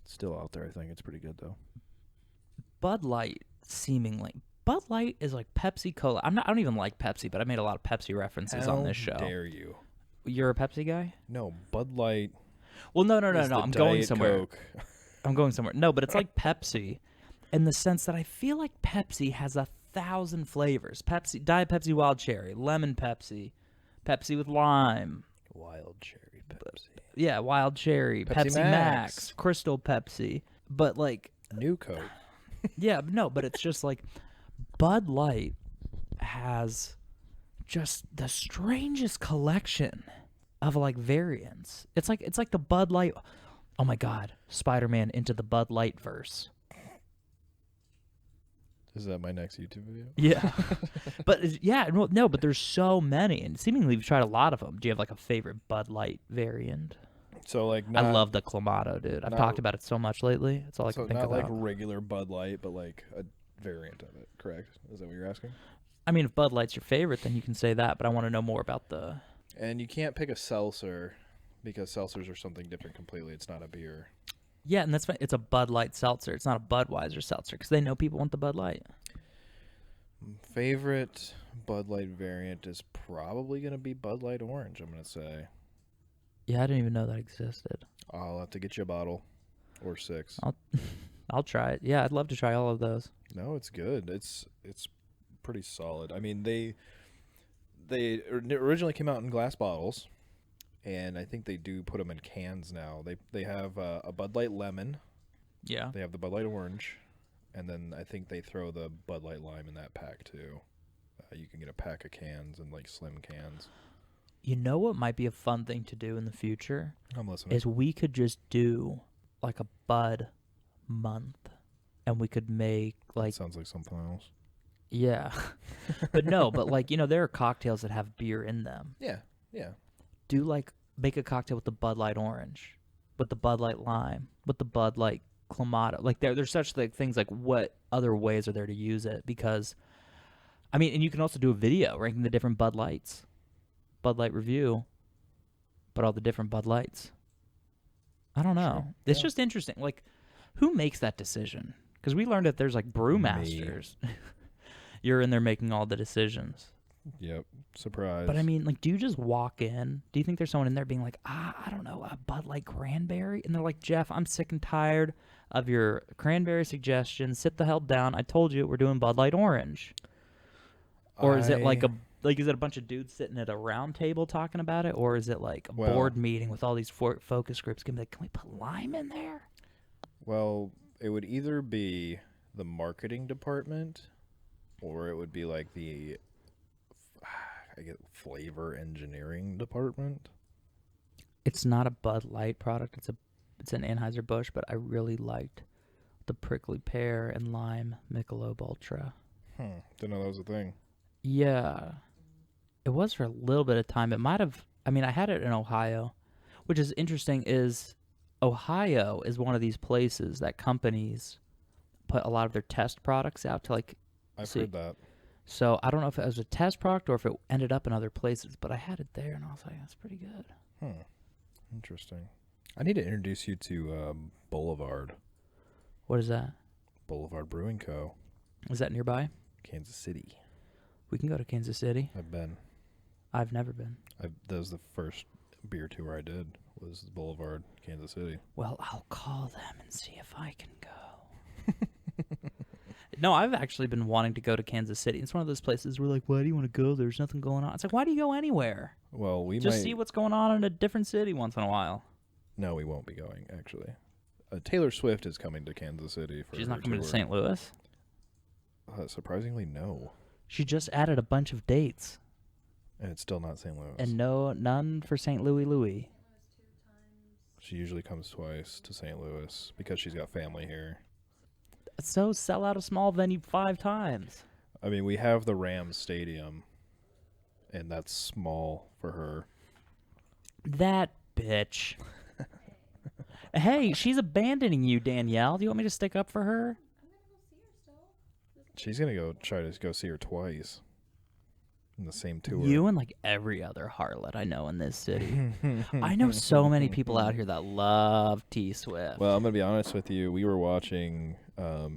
Still out there, I think. It's pretty good, though. Bud Light, seemingly. Bud Light is like Pepsi Cola. I don't even like Pepsi, but I made a lot of Pepsi references on this show. How dare you? You're a Pepsi guy? No, Bud Light. Well, no. is the I'm going Diet somewhere. Coke. I'm going somewhere. No, but it's like Pepsi in the sense that I feel like Pepsi has 1,000 flavors. Pepsi, Diet Pepsi Wild Cherry, Lemon Pepsi, Pepsi with lime. Wild Cherry Pepsi. Yeah, Wild Cherry, Pepsi Pepsi Max, Max. Crystal Pepsi. But like, New Coke. yeah, no, but it's just like Bud Light has just the strangest collection of like variants. It's like the Bud Light. Oh my God, Spider-Man into the Bud Light verse. Is that my next YouTube video? Yeah, but yeah, no, but there's so many, and seemingly you've tried a lot of them. Do you have like a favorite Bud Light variant? So like, I love the Clamato, dude. I've talked about it so much lately. It's all I can think not about. like regular Bud Light, but like a variant of it. Correct? Is that what you're asking? I mean, if Bud Light's your favorite, then you can say that. But I want to know more about the. And you can't pick a seltzer because seltzers are something different completely. It's not a beer. Yeah, and that's fine. It's a Bud Light seltzer. It's not a Budweiser seltzer because they know people want the Bud Light. Favorite Bud Light variant is probably going to be Bud Light Orange, I'm going to say. Yeah, I didn't even know that existed. I'll have to get you a bottle or 6. I'll try it. Yeah, I'd love to try all of those. No, it's good. It's pretty solid. I mean, they originally came out in glass bottles, and I think they do put them in cans now. They have a Bud Light Lemon. Yeah. They have the Bud Light Orange, and then I think they throw the Bud Light Lime in that pack too. You can get a pack of cans and like slim cans. You know what might be a fun thing to do in the future? I'm listening. Is we could just do like a Bud month, and we could make like Sounds like something else. yeah, but no, but like there are cocktails that have beer in them. Yeah. Do like make a cocktail with the Bud Light Orange, with the Bud Light Lime, with the Bud Light Clamato. Like there's such like things like what other ways are there to use it? Because I mean, and you can also do a video ranking the different Bud Lights. Bud Light review, but all the different Bud Lights. I don't know. Sure. It's just interesting. Like, who makes that decision? Because we learned that there's like brewmasters. You're in there making all the decisions. Yep. Surprise. But I mean, like, do you just walk in? Do you think there's someone in there being like, I don't know, a Bud Light cranberry? And they're like, Jeff, I'm sick and tired of your cranberry suggestions. Sit the hell down. I told you we're doing Bud Light Orange. Or is it like is it a bunch of dudes sitting at a round table talking about it? Or is it like a board meeting with all these focus groups? Can we put lime in there? Well, it would either be the marketing department or it would be like the flavor engineering department. It's not a Bud Light product. It's an Anheuser-Busch, but I really liked the prickly pear and lime Michelob Ultra. Didn't know that was a thing. Yeah. It was for a little bit of time. It might have, I mean, I had it in Ohio, which is interesting is Ohio is one of these places that companies put a lot of their test products out to like I've heard that. So I don't know if it was a test product or if it ended up in other places, but I had it there and I was like, that's pretty good. Interesting. I need to introduce you to Boulevard. What is that? Boulevard Brewing Co. Is that nearby? Kansas City. We can go to Kansas City. I've been. I've never been. That was the first beer tour I did was Boulevard, Kansas City. Well, I'll call them and see if I can go. No, I've actually been wanting to go to Kansas City. It's one of those places where like, why do you want to go? There's nothing going on. It's like, why do you go anywhere? Well, we Just might see what's going on in a different city once in a while. No, we won't be going, actually. Taylor Swift is coming to Kansas City for She's her not coming to tour. St. Louis? Surprisingly, no. She just added a bunch of dates. And it's still not St. Louis. And none for St. Louis. She usually comes twice to St. Louis because she's got family here. So sell out a small venue 5 times. I mean, we have the Rams Stadium, and that's small for her. That bitch. Hey, she's abandoning you, Danielle. Do you want me to stick up for her? She's going to try to go see her twice. in the same tour. You and like every other harlot I know in this city. I know so many people out here that love T Swift. Well, I'm gonna be honest with you. We were watching.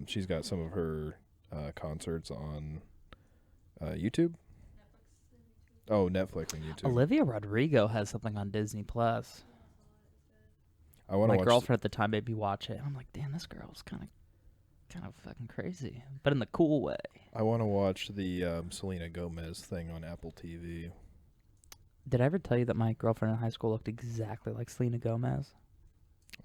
She's got some of her concerts on YouTube. Oh, Netflix and YouTube. Olivia Rodrigo has something on Disney Plus. I want to My watch. girlfriend at the time made me watch it. I'm like, damn, this girl's kind of fucking crazy, but in the cool way. I want to watch the Selena Gomez thing on Apple TV. Did I ever tell you that my girlfriend in high school looked exactly like Selena Gomez?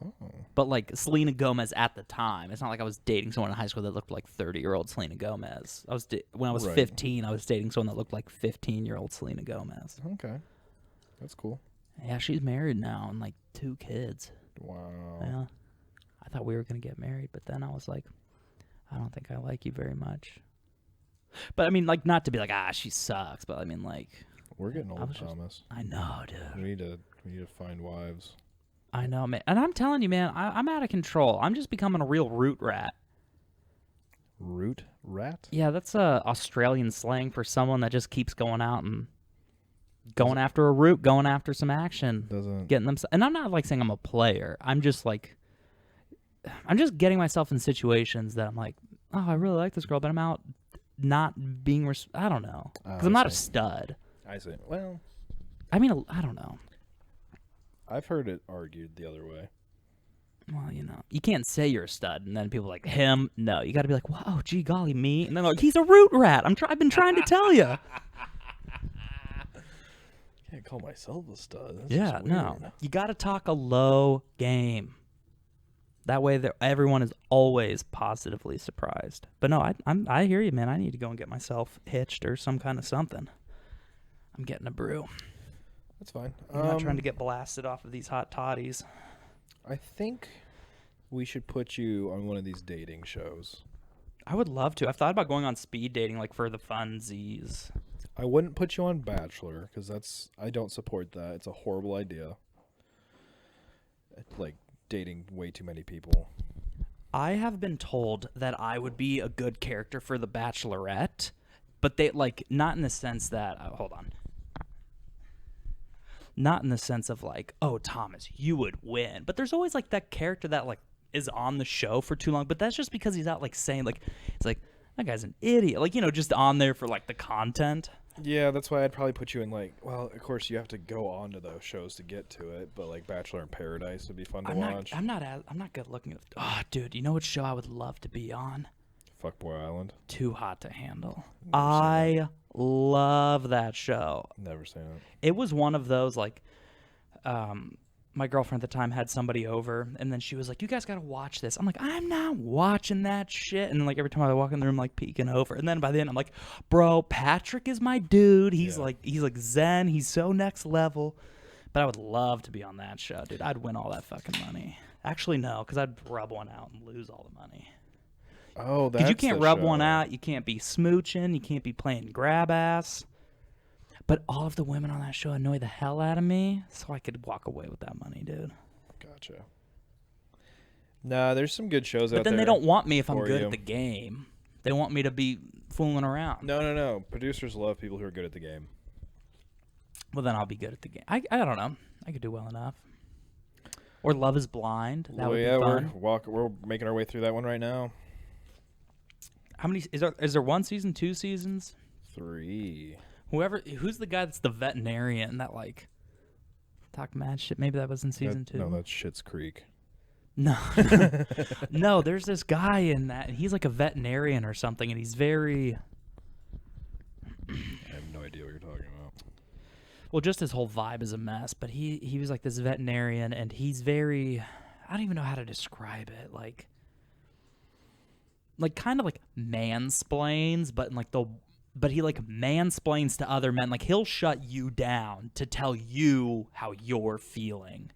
Oh. But like Selena Gomez at the time. It's not like I was dating someone in high school that looked like 30-year-old Selena Gomez. When I was Right. 15, I was dating someone that looked like 15-year-old Selena Gomez. Okay. That's cool. Yeah, she's married now and like 2 kids. Wow. Yeah. I thought we were going to get married, but then I was like, I don't think I like you very much. But I mean, like, not to be like, she sucks, but I mean, like, We're getting I old, was just- Thomas. I know, dude. We need to find wives. I know, man. And I'm telling you, man, I'm out of control. I'm just becoming a real root rat. Root rat? Yeah, that's Australian slang for someone that just keeps going out and going after a root, going after some action, Doesn't getting them. And I'm not like saying I'm a player. I'm just getting myself in situations that I'm like, oh, I really like this girl, but I'm out not being. I don't know, because I'm not a stud. I see. Well, I mean, I don't know. I've heard it argued the other way. Well, you know, you can't say you're a stud, and then people are like him. No, you got to be like, wow, gee golly, me, and then like he's a root rat. I've been trying to tell you. Can't call myself a stud. That's Yeah, just no, weird. you got to talk a low game. That way, everyone is always positively surprised. But no, I hear you, man. I need to go and get myself hitched or some kind of something. I'm getting a brew. That's fine. I'm not trying to get blasted off of these hot toddies. I think we should put you on one of these dating shows. I would love to. I've thought about going on speed dating, like for the funsies. I wouldn't put you on Bachelor because I don't support that. It's a horrible idea. Like dating way too many people. I have been told that I would be a good character for The Bachelorette, but they like not in the sense that hold on. Not in the sense of like, oh, Thomas, you would win. But there's always like that character that like is on the show for too long. But that's just because he's out like saying like, it's like, that guy's an idiot. Like, you know, just on there for like the content. Yeah, that's why I'd probably put you in like, well, of course you have to go on to those shows to get to it, but like Bachelor in Paradise would be fun to watch. I'm not good looking at. Oh, dude, you know what show I would love to be on? Fuckboy Island. Too Hot to Handle. Never seen I love that show. Never seen it. It was one of those like, my girlfriend at the time had somebody over, and then she was like, "You guys gotta watch this." I'm like, "I'm not watching that shit." And then, like every time I walk in the room, like peeking over, and then by the end, I'm like, "Bro, Patrick is my dude. He's Yeah. like zen. He's so next level." But I would love to be on that show, dude. I'd win all that fucking money. Actually, no, because I'd rub one out and lose all the money. Oh, that's Because you can't the rub show. one out, you can't be smooching, you can't be playing grab ass. But all of the women on that show annoy the hell out of me, so I could walk away with that money, dude. Gotcha. Nah, there's some good shows out there. But then they don't want me if I'm for good you. at the game. They want me to be fooling around. No. Producers love people who are good at the game. Well, then I'll be good at the game. I don't know. I could do well enough. Or Love is Blind. That would be fun. We're making our way through that one right now. How many is there 1 season, 2 seasons? 3. Who's the guy that's the veterinarian that like talk mad shit? Maybe that was in season 2. No, that's Schitt's Creek. No. No, there's this guy in that, and he's like a veterinarian or something, and he's very... I have no idea what you're talking about. Well, just his whole vibe is a mess, but he was like this veterinarian, and he's very... I don't even know how to describe it. Like kind of like mansplains, but in like but he like mansplains to other men. Like he'll shut you down to tell you how you're feeling.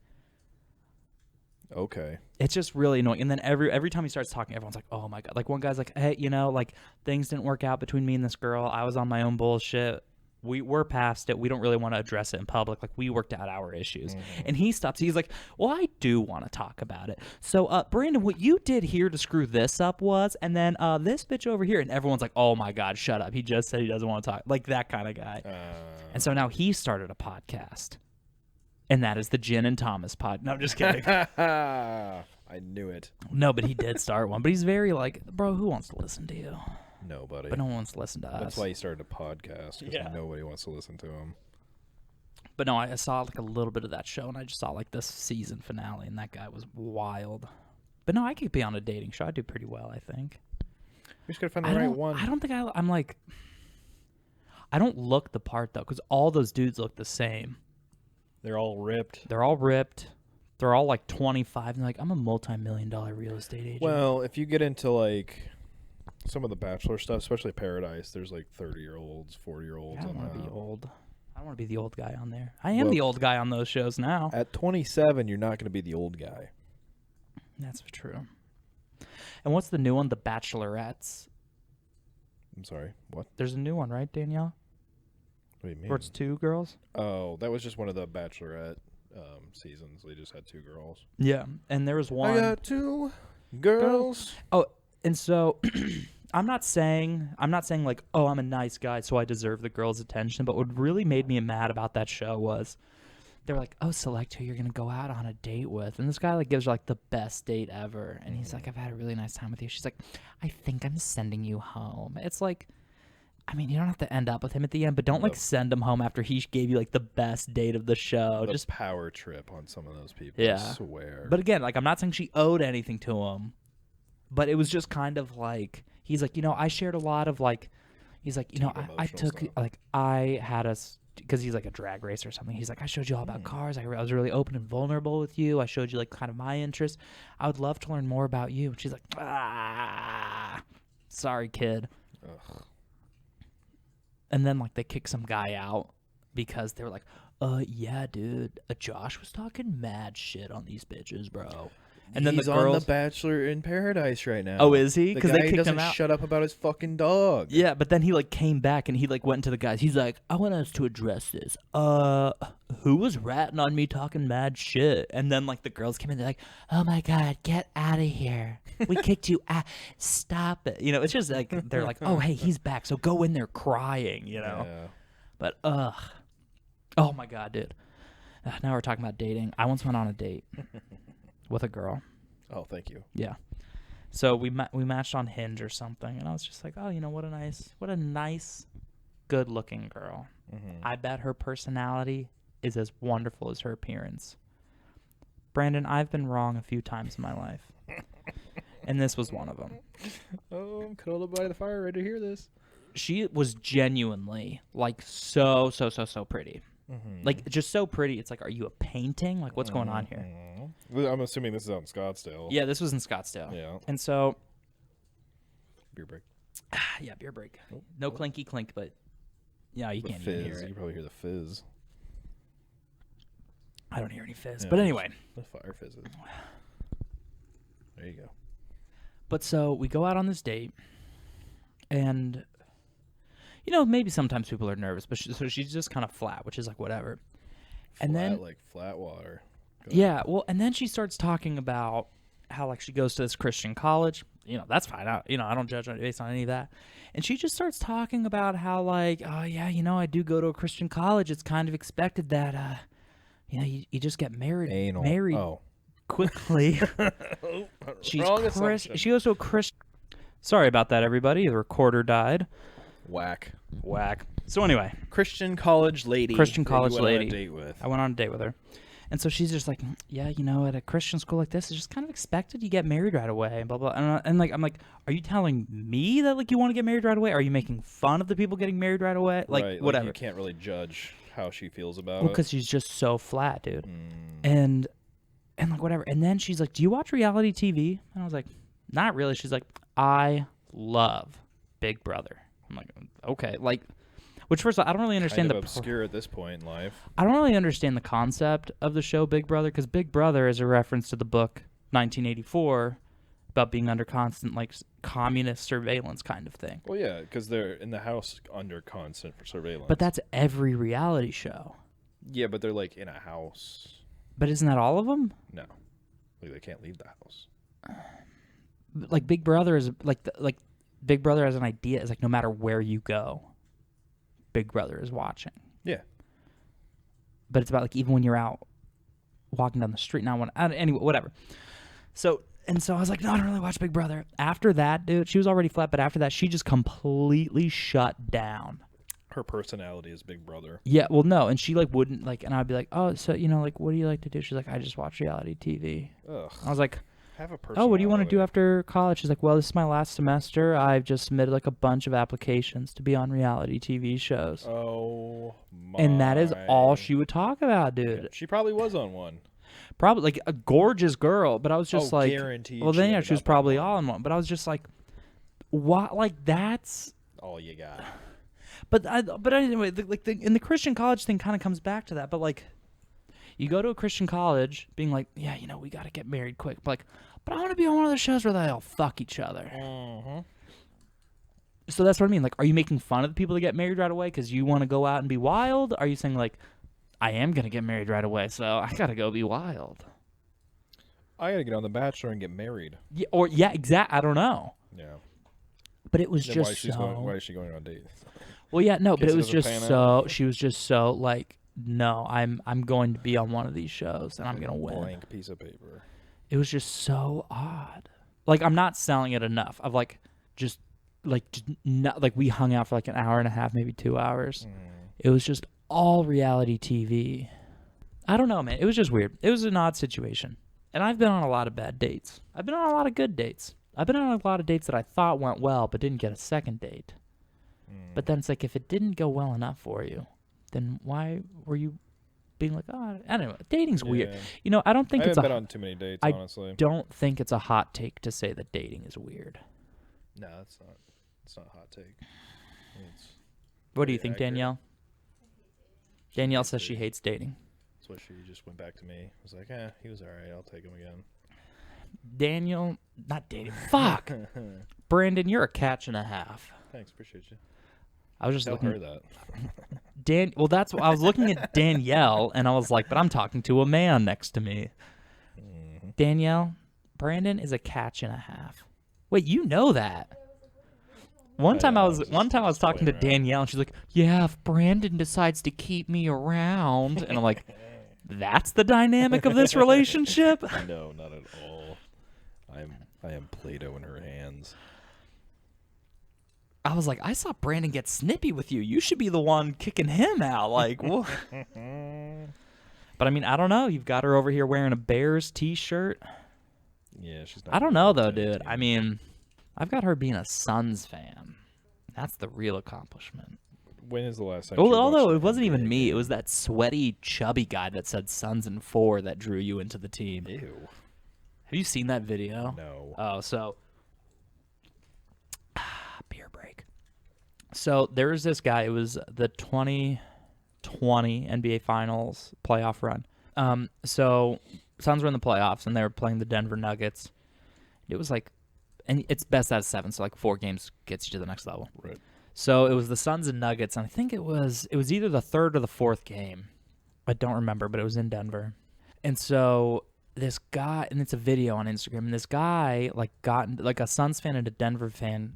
Okay. It's just really annoying. And then every time he starts talking, everyone's like, oh my God. Like one guy's like, hey, you know, like things didn't work out between me and this girl. I was on my own bullshit. we're past it. We don't really want to address it in public. Like, we worked out our issues. And he stops. He's like, well, I do want to talk about it. So, Brandon, what you did here to screw this up was, and then this bitch over here. And everyone's like, oh, my God, shut up. He just said he doesn't want to talk. Like, that kind of guy. And so now he started a podcast. And that is the Jen and Thomas pod. No, I'm just kidding. I knew it. No, but he did start one. But he's very like, bro, who wants to listen to you? Nobody. But no one wants to listen to us. That's why he started a podcast, because nobody wants to listen to him. But no, I saw like a little bit of that show, and I just saw like this season finale, and that guy was wild. But no, I could be on a dating show. I do pretty well, I think. We just gotta find the right one. I don't think I'm like, I don't look the part though, because all those dudes look the same. They're all ripped. They're all ripped. They're all like 25, and they're like, I'm a multi-million-dollar real estate agent. Well, if you get into like some of the Bachelor stuff, especially Paradise, there's like 30-year-olds, 40-year-olds. I don't on want to that. be old. I don't want to be the old guy on there. I am the old guy on those shows now. At 27, you're not going to be the old guy. That's true. And what's the new one? The Bachelorettes. I'm sorry, what? There's a new one, right, Danielle? What do you mean? Where it's 2 girls? Oh, that was just one of the Bachelorette seasons. They just had 2 girls. Yeah, and there was one. I got 2 girls. Oh, and so I'm not saying like, oh, I'm a nice guy, so I deserve the girls' attention. But what really made me mad about that show was they were like, oh, select who you're gonna go out on a date with, and this guy like gives her like the best date ever, and he's like, I've had a really nice time with you. She's like, I think I'm sending you home. It's like, I mean, you don't have to end up with him at the end, but don't like send him home after he gave you like the best date of the show. The just power trip on some of those people. Yeah. I swear. But again, like, I'm not saying she owed anything to him, but it was just kind of like, he's like, I shared a lot of like, he's like, I took stuff. like, I had us, because he's like a drag racer or something. He's like, I showed you all about cars. I was really open and vulnerable with you. I showed you like kind of my interests. I would love to learn more about you. And she's like, sorry, kid. Ugh. And then like they kick some guy out because they were like, yeah, dude, Josh was talking mad shit on these bitches, bro. And then he's the girls on The Bachelor in Paradise right now. Oh, is he? The Because guy they kicked doesn't him out. shut up about his fucking dog. Yeah, but then he like came back and he like went to the guys. He's like, I want us to address this. Who was ratting on me talking mad shit? And then like the girls came in, they're like, oh my God, get out of here. We kicked you out. Stop it. It's just like they're like, oh hey, he's back. So go in there crying, Yeah. But oh my God, dude. Now we're talking about dating. I once went on a date with a girl. Oh, thank you. Yeah. So we matched on Hinge or something, and I was just like, oh, what a nice, good-looking girl. Mm-hmm. I bet her personality is as wonderful as her appearance. Brandon, I've been wrong a few times in my life, and this was one of them. Oh, I'm cuddled up by the fire, ready to hear this. She was genuinely like so pretty. Mm-hmm. Like just so pretty. It's like, are you a painting? Like what's going on here? I'm assuming this is out in Scottsdale. Yeah, this was in Scottsdale. Yeah. And so, Beer break. yeah, beer break. No clinky clink, but yeah, you The can't fizz. even hear it. You probably hear the fizz. I don't hear any fizz. Yeah, But anyway. The fire fizzes. There you go. But so we go out on this date, and maybe sometimes people are nervous, but so she's just kind of flat, which is like whatever. And then like flat water. Go yeah, well, and then she starts talking about how like she goes to this Christian college. That's fine. I don't judge based on any of that. And she just starts talking about how like, oh yeah, I do go to a Christian college. It's kind of expected that you just get married Oh. quickly. She's Wrong assumption. She goes to a Christian. Sorry about that, everybody. The recorder died. Whack. So anyway, Christian college lady. Christian that college you went on a lady. date with. I went on a date with her. And so she's just like, yeah, at a Christian school like this, it's just kind of expected you get married right away, and blah, blah. And I'm like, are you telling me that, like, you want to get married right away? Are you making fun of the people getting married right away? Like, right, whatever. you can't really judge how she feels about Well, it. because she's just so flat, dude. And like, whatever. And then she's like, do you watch reality TV? And I was like, not really. She's like, I love Big Brother. I'm like, okay. Like, which first of all, I don't really understand kind of obscure at this point in life. I don't really understand the concept of the show Big Brother, because Big Brother is a reference to the book 1984, about being under constant like communist surveillance kind of thing. Well, yeah, because they're in the house under constant surveillance. But that's every reality show. Yeah, but they're like in a house. But isn't that all of them? No, like they can't leave the house. Like Big Brother is like Big Brother as an idea is like no matter where you go, Big Brother is watching. Yeah. But it's about like even when you're out walking down the street. Anyway, whatever. So I was like, no, I don't really watch Big Brother. After that, dude, she was already flat, but after that, she just completely shut down. Her personality is Big Brother. Yeah, well, no, and she like wouldn't like, and I'd be like, oh, so like, what do you like to do? She's like, I just watch reality TV. Ugh. I was like, Have a personality. oh, what do you want to do after college? She's like, well, this is my last semester. I've just submitted like a bunch of applications to be on reality TV shows. Oh my. And that is all she would talk about, dude. Yeah, she probably was on one. Probably like a gorgeous girl, but I was just like, guaranteed. well, then yeah, she was ended up on probably one. all in one. But I was just like, what? Like that's. All you got. But anyway, in the Christian college thing kind of comes back to that. But like, you go to a Christian college, being like, yeah, we got to get married quick. But I want to be on one of those shows where they all fuck each other. Mm-hmm. So that's what I mean. Like, are you making fun of the people that get married right away because you want to go out and be wild? Are you saying like, I am gonna get married right away, so I gotta go be wild? I gotta get on The Bachelor and get married. Yeah, exact. I don't know. Yeah. But it was Then just why is she going on dates? Well, yeah, no, but Guess it it was doesn't just pan so. out. She was just so like, no, I'm going to be on one of these shows and I'm gonna win. Blank piece of paper. It was just so odd. Like I'm not selling it enough. I've just not like we hung out for like an hour and a half, maybe 2 hours. It was just all reality TV. I don't know, man. It was just weird. It was an odd situation. And I've been on a lot of bad dates. I've been on a lot of good dates. I've been on a lot of dates that I thought went well but didn't get a second date. But then it's like, if it didn't go well enough for you, then why were you being like, oh, anyway, dating's weird. I don't think I it's haven't been on too many dates, honestly. don't think it's a hot take to say that dating is weird. No, it's not. It's not a hot take. What do you think, accurate. Danielle? Danielle says she hates dating. That's what she just went back to me. Was like, he was all right. I'll take him again. Daniel, not dating. Fuck. Brandon, you're a catch and a half. Thanks, appreciate you. I was just Tell looking. her that. Well, that's what I was looking at Danielle, and I was like, but I'm talking to a man next to me. Mm-hmm. Danielle, Brandon is a catch and a half. Wait, you know that? One time I was talking to Danielle, and she's like, "Yeah, if Brandon decides to keep me around," and I'm like, "That's the dynamic of this relationship." No, not at all. I am Play-Doh in her hands. I was like, I saw Brandon get snippy with you. You should be the one kicking him out. Like, well. But I mean, I don't know. You've got her over here wearing a Bears t-shirt. Yeah, she's not. I don't know though, dude. I mean, I've got her being a Suns fan. That's the real accomplishment. When is the last time? Although it wasn't even me. It was that sweaty, chubby guy that said Suns in 4 that drew you into the team. Ew. Have you seen that video? No. Oh, so beer break. So there was this guy. It was the 2020 NBA Finals playoff run. So Suns were in the playoffs and they were playing the Denver Nuggets. It was like, and it's best out of 7, so like 4 games gets you to the next level. Right. So it was the Suns and Nuggets, and I think it was either the 3rd or the 4th game. I don't remember, but it was in Denver. And so this guy, and it's a video on Instagram, and this guy like a Suns fan and a Denver fan.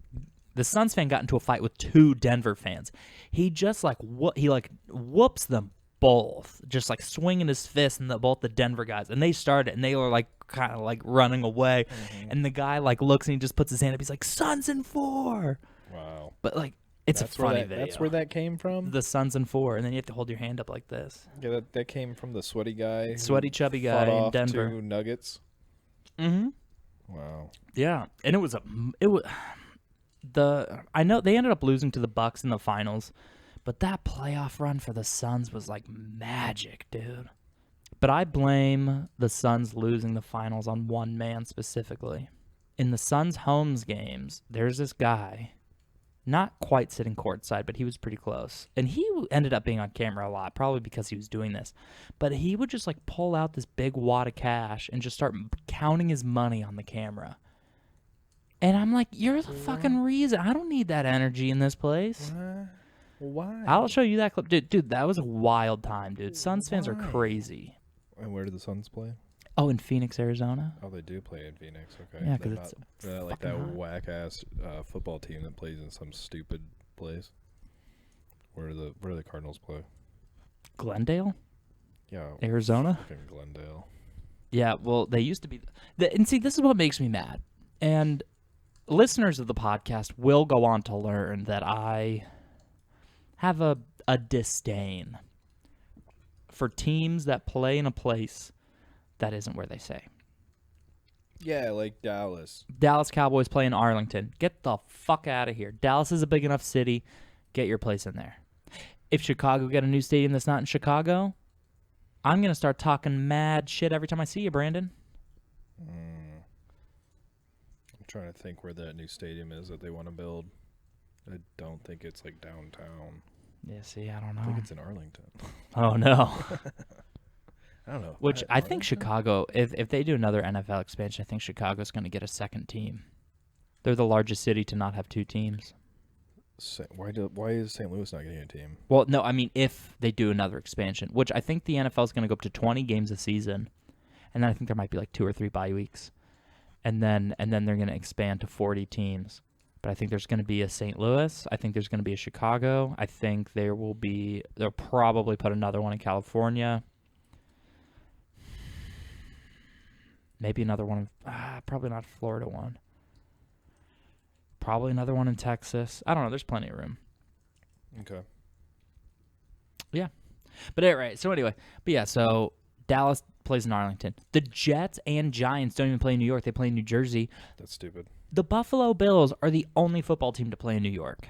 The Suns fan got into a fight with 2 Denver fans. He just whoops them both, just like swinging his fist in both the Denver guys, and they started, and they were like kind of like running away, and the guy like looks and he just puts his hand up. He's like, "Suns in 4." Wow. But like, it's a funny video. That's where that came from. The Suns in 4, and then you have to hold your hand up like this. Yeah, that came from the sweaty guy. Sweaty, chubby guy in Denver. 2 Nuggets. Mm-hmm. Wow. Yeah, and I know they ended up losing to the Bucks in the finals, but that playoff run for the Suns was like magic, dude. But I blame the Suns losing the finals on one man specifically. In the Suns' homes games, there's this guy, not quite sitting courtside, but he was pretty close. And he ended up being on camera a lot, probably because he was doing this. But he would just like pull out this big wad of cash and just start counting his money on the camera. And I'm like, you're the fucking reason. I don't need that energy in this place. Why? I'll show you that clip. Dude, that was a wild time, dude. Suns fans are crazy. And where do the Suns play? Oh, in Phoenix, Arizona? Oh, they do play in Phoenix. Okay. Yeah, They're because it's not like that fucking hot. whack-ass football team that plays in some stupid place. Where do the Cardinals play? Glendale? Yeah. Arizona? Fucking Glendale. Yeah, well, they used to be. And see, this is what makes me mad. And listeners of the podcast will go on to learn that I have a disdain for teams that play in a place that isn't where they say. Yeah, like Dallas. Dallas Cowboys play in Arlington. Get the fuck out of here. Dallas is a big enough city. Get your place in there. If Chicago get a new stadium that's not in Chicago, I'm going to start talking mad shit every time I see you, Brandon. I'm trying to think where that new stadium is that they want to build. I don't think it's like downtown. Yeah, see, I don't know. I think it's in Arlington. Oh, no. I don't know. Which I think Arlington? Chicago, if they do another NFL expansion, I think Chicago's going to get a second team. They're the largest city to not have two teams. Why is St. Louis not getting a team? Well, no, I mean if they do another expansion, which I think the NFL is going to go up to 20 games a season, and then I think there might be like 2 or 3 bye weeks, and then they're going to expand to 40 teams. But I think there's going to be a St. Louis. I think there's going to be a Chicago. I think they'll probably put another one in California. Maybe another one. Probably not Florida one. Probably another one in Texas. I don't know. There's plenty of room. Okay. Yeah. But right. So anyway. But yeah, so Dallas plays in Arlington. The Jets and Giants don't even play in New York. They play in New Jersey. That's stupid. The Buffalo Bills are the only football team to play in New York.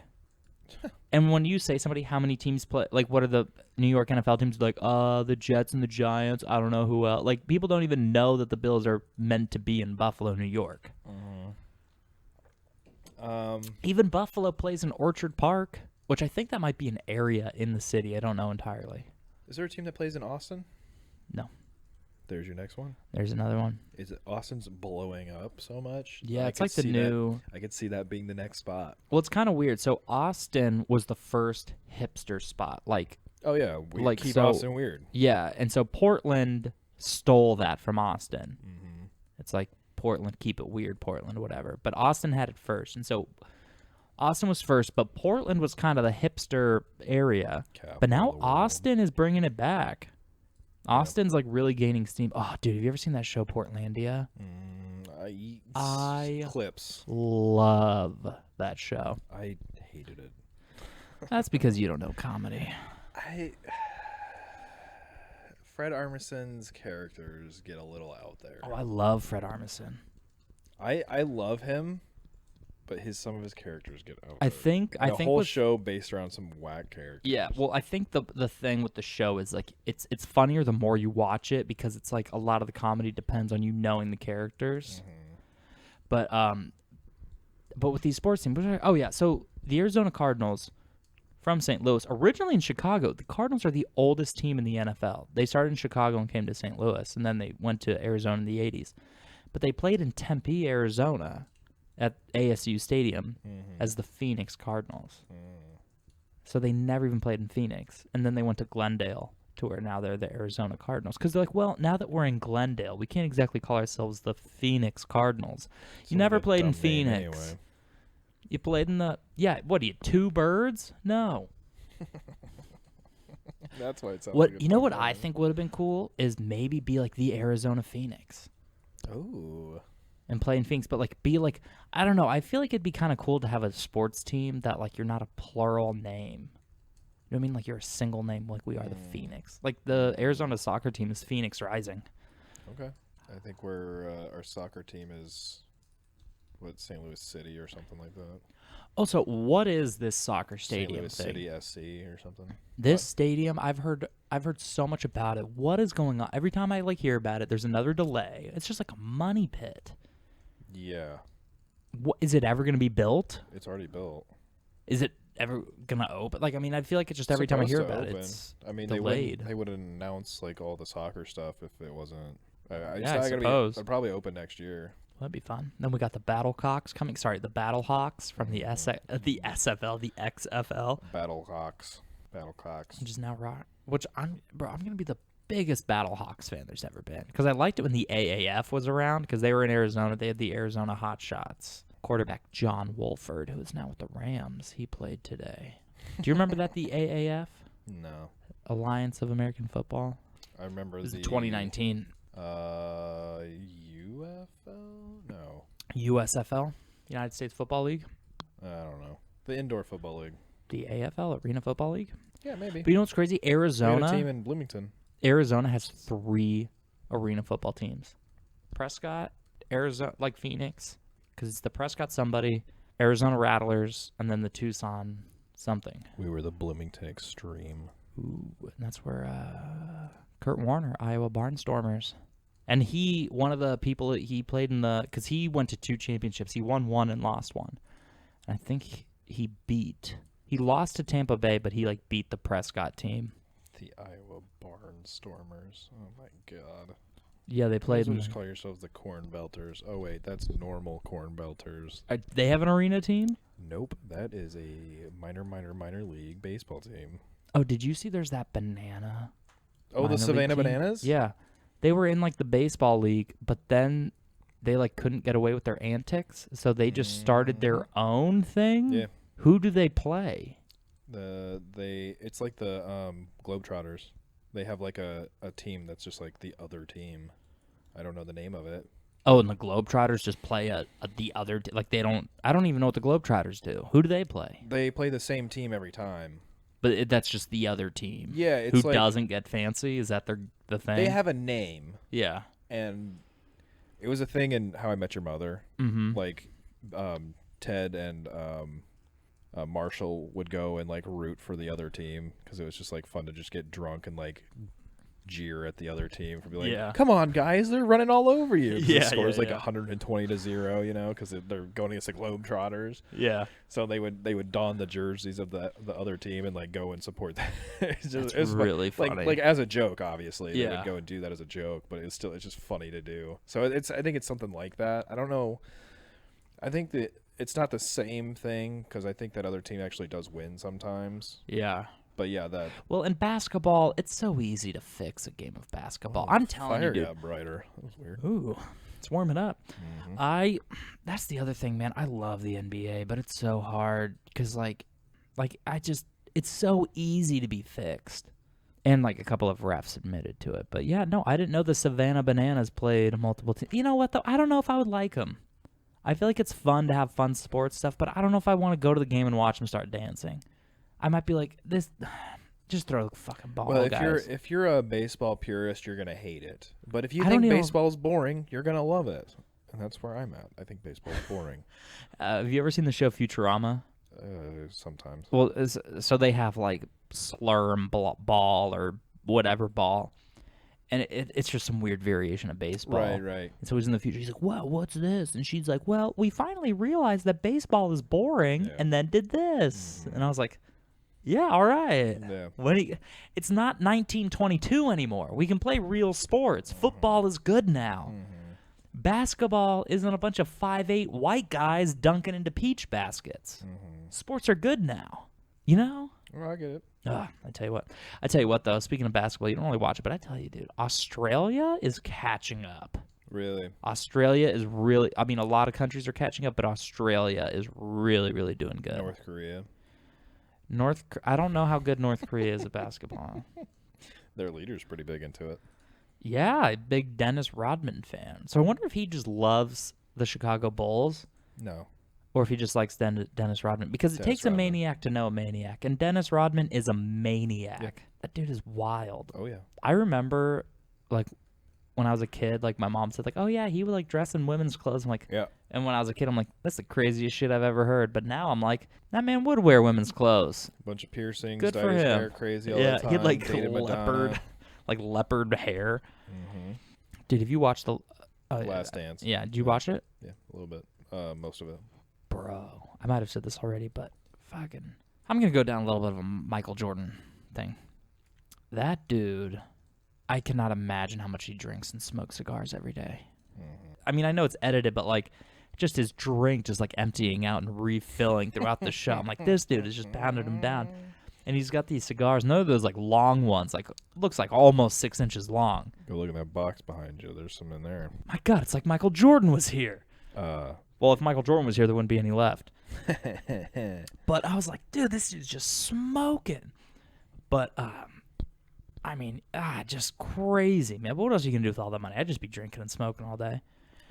And when you say somebody, how many teams play, like what are the New York NFL teams like? The Jets and the Giants. I don't know who else. Like people don't even know that the Bills are meant to be in Buffalo, New York. Even Buffalo plays in Orchard Park, which I think that might be an area in the city. I don't know entirely. Is there a team that plays in Austin? No. There's your next one. There's another one. Is it Austin's blowing up so much? Yeah, I it's could like the see new. I could see that being the next spot. Well, it's kind of weird. So Austin was the first hipster spot. Like, Oh yeah, we Like, keep so- Austin weird. yeah, and so Portland stole that from Austin. Mm-hmm. It's like Portland, keep it weird, Portland, whatever. But Austin had it first, and so Austin was first, but Portland was kind of the hipster area. But now Austin is bringing it back. Austin's like really gaining steam. Oh, dude, have you ever seen that show Portlandia? I clips. Love that show. I hated it. That's because you don't know comedy. Fred Armisen's characters get a little out there. Oh, I love Fred Armisen. I love him, but some of his characters get out I there. think The whole with, show based around some whack characters. Yeah, well, I think the thing with the show is like it's funnier the more you watch it because it's like a lot of the comedy depends on you knowing the characters. Mm-hmm. But with these sports teams, oh yeah, so the Arizona Cardinals from St. Louis, originally in Chicago, the Cardinals are the oldest team in the NFL. They started in Chicago and came to St. Louis, and then they went to Arizona in the 80s. But they played in Tempe, Arizona at ASU Stadium as the Phoenix Cardinals. So they never even played in Phoenix. And then they went to Glendale to where now they're the Arizona Cardinals. Because they're like, well, now that we're in Glendale, we can't exactly call ourselves the Phoenix Cardinals. You never played in Phoenix. Anyway. You played in the, what are you, two birds? No. That's why it sounds What like you know what I think would have been cool is maybe be like the Arizona Phoenix. Oh. And play in Phoenix, but like be like, I don't know, I feel like it'd be kind of cool to have a sports team that like you're not a plural name. You know what I mean? Like you're a single name like we are the Phoenix. Like the Arizona soccer team is Phoenix Rising. Okay. I think our soccer team is St. Louis City or something like that. Also, what is this soccer St. stadium Louis thing? City SC or something. This stadium, I've heard so much about it. What is going on? Every time I like hear about it, there's another delay. It's just like a money pit. Yeah. What is it ever going to be built? It's already built. Is it ever going to open? Like, I mean, I feel like it's just every time I hear Supposed to about it, open. it's I mean, delayed. they wouldn't announce like all the soccer stuff if it wasn't. I suppose. It'll probably open next year. that'd be fun. Then we got the Battlecocks coming. Sorry, the Battlehawks from the SFL, the XFL. Battlecocks. Which is now I'm gonna be the biggest Battlehawks fan there's ever been, because I liked it when the AAF was around, because they were in Arizona. They had the Arizona Hotshots. Quarterback John Wolford, who is now with the Rams, he played today. Do you remember that, the AAF? No. Alliance of American Football? I remember It was the 2019. UFL? No. USFL, United States Football League. I don't know. The Indoor Football League. The AFL, Arena Football League. Yeah, maybe. But you know what's crazy? We had a Arizona team in Bloomington. has 3 arena football teams. Prescott, Arizona, like Phoenix, because it's the Prescott somebody, Arizona Rattlers, and then the Tucson something. We were the Bloomington Extreme. Ooh, and that's where Kurt Warner, Iowa Barnstormers. And one of the people that he played because he went to 2 championships. He won 1 and lost 1. And I think he lost to Tampa Bay, but he beat the Prescott team. The Iowa Barnstormers. Oh my God. Yeah, they played. You just call yourselves the Corn Belters. Oh wait, that's normal Corn Belters. They have an arena team? Nope, that is a minor league baseball team. Oh, did you see there's that banana? Oh, the Savannah Bananas? Yeah. They were in the baseball league, but then they couldn't get away with their antics, so they just started their own thing? Yeah. Who do they play? It's like the Globetrotters. They have a team that's just the other team. I don't know the name of it. Oh, and the Globetrotters just play the other they don't. I don't even know what the Globetrotters do. Who do they play? They play the same team every time. But that's just the other team. Yeah, it's who doesn't get fancy. Is that the thing? They have a name. Yeah, and it was a thing in How I Met Your Mother. Mm-hmm. Ted and Marshall would go and root for the other team because it was just fun to just get drunk and jeer at the other team for come on guys, they're running all over you. The score's 120-0, because they're going against the Globetrotters. Yeah. So they would don the jerseys of the other team and go and support that. It's really funny. As a joke, obviously. Yeah. They would go and do that as a joke, but it's just funny to do. So I think it's something like that. I don't know. I think that it's not the same thing because I think that other team actually does win sometimes. Yeah. But yeah, that. Well, in basketball, it's so easy to fix a game of basketball. I'm telling you, dude. Fire got brighter. That was weird. Ooh, it's warming up. Mm-hmm. That's the other thing, man. I love the NBA, but it's so hard because it's so easy to be fixed. And a couple of refs admitted to it. But yeah, no, I didn't know the Savannah Bananas played multiple teams. You know what, though? I don't know if I would like them. I feel like it's fun to have fun sports stuff, but I don't know if I want to go to the game and watch them start dancing. I might be this. Just throw the fucking ball, well, guys. if you're a baseball purist, you're gonna hate it. But if you think baseball's boring, you're gonna love it. And that's where I'm at. I think baseball's boring. Have you ever seen the show Futurama? Sometimes. Well, so they have slurm ball or whatever ball, and it's just some weird variation of baseball. Right. And so he's in the future. He's like, "Well, what's this?" And she's like, "Well, we finally realized that baseball is boring, and then did this." And I was like, "Yeah, all right." Yeah. It's not 1922 anymore. We can play real sports. Football is good now. Basketball isn't a bunch of 5'8" white guys dunking into peach baskets. Sports are good now. You know? Well, I get it. I tell you what, though, speaking of basketball, you don't really watch it, but I tell you, dude, Australia is catching up. Really? Australia is really, a lot of countries are catching up, but Australia is really, really doing good. North Korea. I don't know how good North Korea is at basketball. Their leader's pretty big into it. Yeah, big Dennis Rodman fan. So I wonder if he just loves the Chicago Bulls. No. Or if he just likes Dennis Rodman. Because it takes a maniac to know a maniac. And Dennis Rodman is a maniac. Yeah. That dude is wild. Oh, yeah. I remember, when I was a kid, my mom said, oh, yeah, he would, dress in women's clothes. I'm like, yeah. And when I was a kid, I'm like, that's the craziest shit I've ever heard. But now I'm like, that man would wear women's clothes. Bunch of piercings. Good for him. Hair crazy all the time. Yeah, he had, leopard hair. Mm-hmm. Dude, have you watched the Last Dance? Yeah, did you watch it? Yeah, a little bit. Most of it. Bro, I might have said this already, but fucking, I'm gonna go down a little bit of a Michael Jordan thing. That dude, I cannot imagine how much he drinks and smokes cigars every day. I mean, I know it's edited, but like, just his drink just like emptying out and refilling throughout the show. I'm like, this dude is just pounding him down. And he's got these cigars, none of those like long ones, like looks like almost 6 inches long. Go look at that box behind you. There's some in there. My God, it's like Michael Jordan was here. Well, if Michael Jordan was here, there wouldn't be any left. But I was like, dude, this dude's just smoking. But I mean, just crazy, man. But what else are you gonna do with all that money? I'd just be drinking and smoking all day.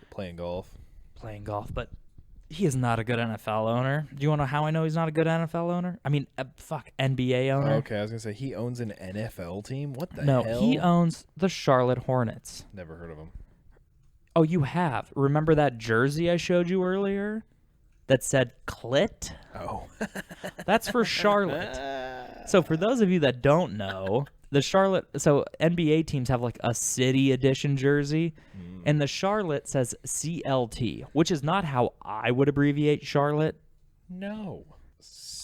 Playing golf. But he is not a good NFL owner. Do you want to know how I know he's not a good NFL owner? I mean, NBA owner. Okay, I was gonna say he owns an NFL team. What the No, hell? he owns the Charlotte Hornets. Never heard of him. Oh, you have. Remember that jersey I showed you earlier that said Clit? Oh. That's for Charlotte. So for those of you that don't know, the Charlotte, so NBA teams have like a city edition jersey, and the Charlotte says CLT, which is not how I would abbreviate Charlotte. No.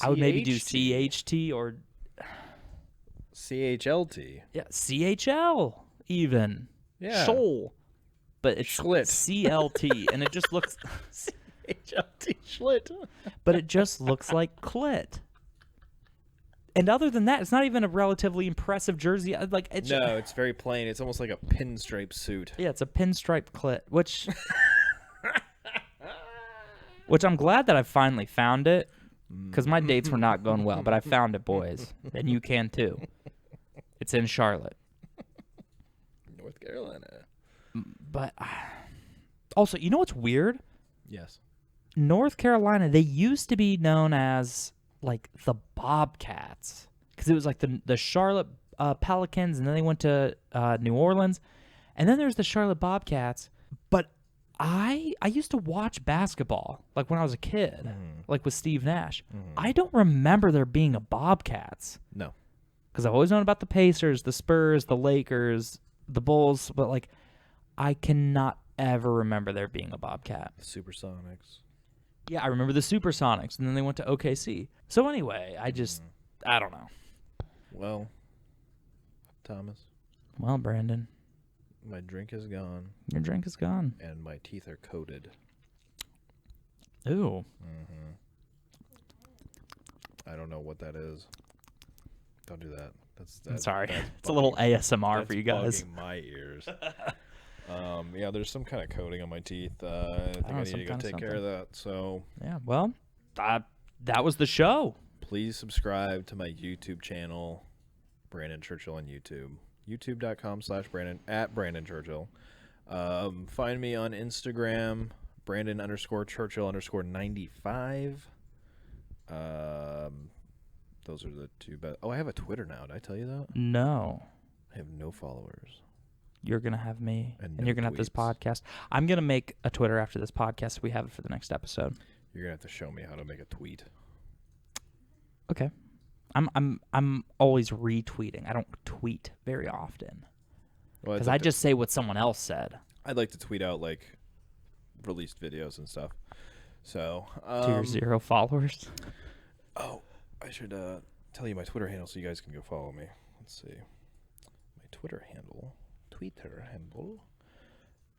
I would maybe do CHT or CHLT. yeah, CHL even. Yeah. Shoal. But it's Schlit. CLT, and it just looks CHLT Schlit. but it just looks like Clit. And other than that, it's not even a relatively impressive jersey. Like it's No, it's very plain. It's almost like a pinstripe suit. yeah, it's a pinstripe Clit, which I'm glad that I finally found it, because my dates were not going well. But I found it, boys, and you can too. It's in Charlotte. North Carolina. But also, you know what's weird? Yes. North Carolina, they used to be known as like the Bobcats, because it was like the Charlotte Pelicans, and then they went to New Orleans, and then there's the Charlotte Bobcats. But I used to watch basketball like when I was a kid, like with Steve Nash. I don't remember there being a Bobcats. No. Because I've always known about the Pacers, the Spurs, the Lakers, the Bulls, but like I cannot ever remember there being a Bobcat. Supersonics. Yeah, I remember the Supersonics, and then they went to OKC. So anyway, I don't know. Well, Thomas, Well, Brandon, my drink is gone, your drink is gone. and my teeth are coated. Ooh. I don't know what that is. Don't do that. I'm sorry. that's It's a little bugging- ASMR that's for you guys. bugging my ears. Yeah, there's some kind of coating on my teeth. I think I need some to go kinda take care of that. So Yeah, well, that was the show. please subscribe to my YouTube channel, Brandon Churchill on YouTube. YouTube.com/Brandon @Brandon Churchill. Find me on Instagram, Brandon_Churchill_95. Those are the two best. Oh, I have a Twitter now. Did I tell you that? No. I have no followers. You're going to have me, And and you're going to have this tweets. podcast. I'm going to make a Twitter after this podcast so we have it for the next episode. You're gonna have to show me how to make a tweet. Okay. I'm always retweeting. I don't tweet very often Well, because I just say what someone else said I'd like to tweet out like released videos and stuff. So to your 0 followers. Oh, I should tell you my Twitter handle so you guys can go follow me. Let's see. My Twitter handle.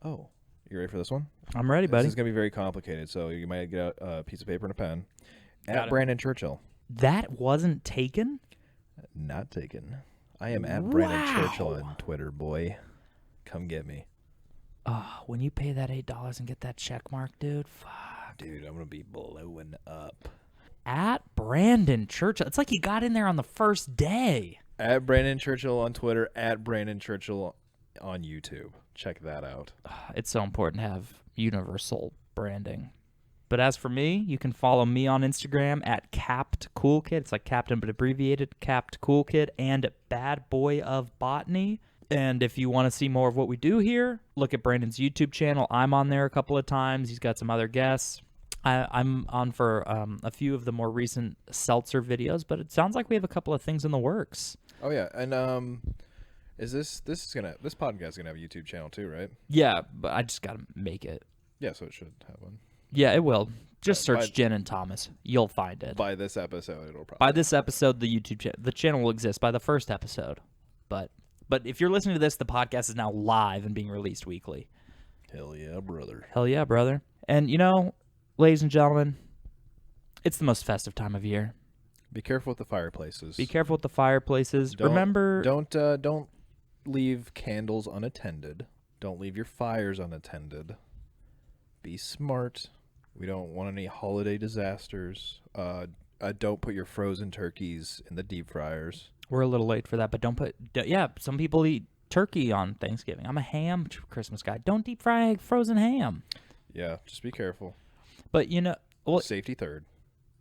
Oh, you ready for this one? I'm ready, buddy. This is going to be very complicated, so you might get out a piece of paper and a pen. Got it. Brandon Churchill. That wasn't taken? Not taken. I am at Brandon Wow. Churchill on Twitter, boy. Come get me. Oh, when you pay that $8 and get that check mark, dude, fuck. Dude, I'm going to be blowing up. At Brandon Churchill. It's like he got in there on the first day. At Brandon Churchill on Twitter, at Brandon Churchill on YouTube. Check that out. It's so important to have universal branding. But as for me, you can follow me on Instagram at CaptCoolKid. It's like Captain but abbreviated, CaptCoolKid, and Bad Boy of Botany. And if you want to see more of what we do here, look at Brandon's YouTube channel. I'm on there a couple of times. He's got some other guests. I'm on for a few of the more recent seltzer videos, but it sounds like we have a couple of things in the works. Oh yeah, and is this podcast gonna have a YouTube channel too, right? Yeah, but I just gotta make it. Yeah, so it should have one. Yeah, it will. Just By- search Jen and Thomas. You'll find it. By this episode, it'll probably. By this episode, the channel will exist by the first episode. But if you're listening to this, the podcast is now live and being released weekly. Hell yeah, brother. Hell yeah, brother. And, ladies and gentlemen, it's the most festive time of year. Be careful with the fireplaces. Be careful with the fireplaces. Remember... Don't leave candles unattended. Don't leave your fires unattended. Be smart. We don't want any holiday disasters. Don't put your frozen turkeys in the deep fryers. We're a little late for that, but don't put... Yeah, some people eat turkey on Thanksgiving. I'm a ham Christmas guy. Don't deep fry frozen ham. Yeah, just be careful. But, safety third.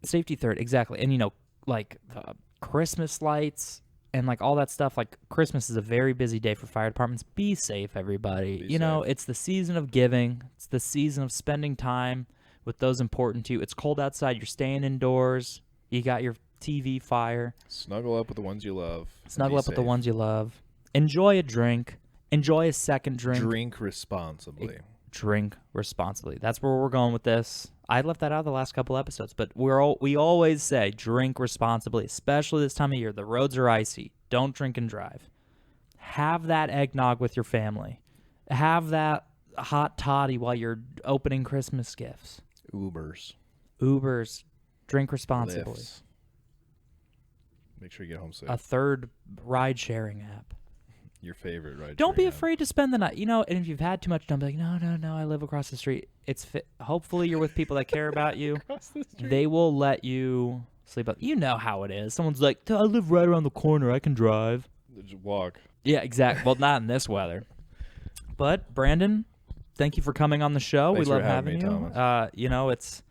Safety third, exactly. And, like the Christmas lights and like all that stuff, like Christmas is a very busy day for fire departments. Be safe, everybody. Be safe. It's the season of giving. It's the season of spending time with those important to you. It's cold outside. You're staying indoors. You got your TV fire. Snuggle up with the ones you love. Snuggle up with the ones you love. Enjoy a drink. Enjoy a second drink. Drink responsibly. Drink responsibly. That's where we're going with this. I left that out of the last couple episodes, but we always say drink responsibly, especially this time of year. The roads are icy. Don't drink and drive. Have that eggnog with your family. Have that hot toddy while you're opening Christmas gifts. Ubers. Drink responsibly. Lyfts. Make sure you get home safe. A third ride-sharing app. Your favorite ride. Don't be afraid to spend the night. And if you've had too much, don't be like, no, I live across the street. Hopefully you're with people that care about you. They will let you sleep up. You know how it is. Someone's like, I live right around the corner. I can drive. Just walk. Yeah, exactly. Well, not in this weather. But, Brandon, thank you for coming on the show. Thanks we love for having having me, you. Thomas.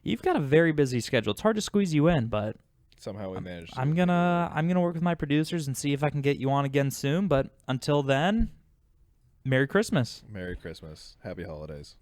You've got a very busy schedule. It's hard to squeeze you in, but somehow we managed. I'm gonna work with my producers and see if I can get you on again soon. But until then, Merry Christmas. Merry Christmas. Happy holidays.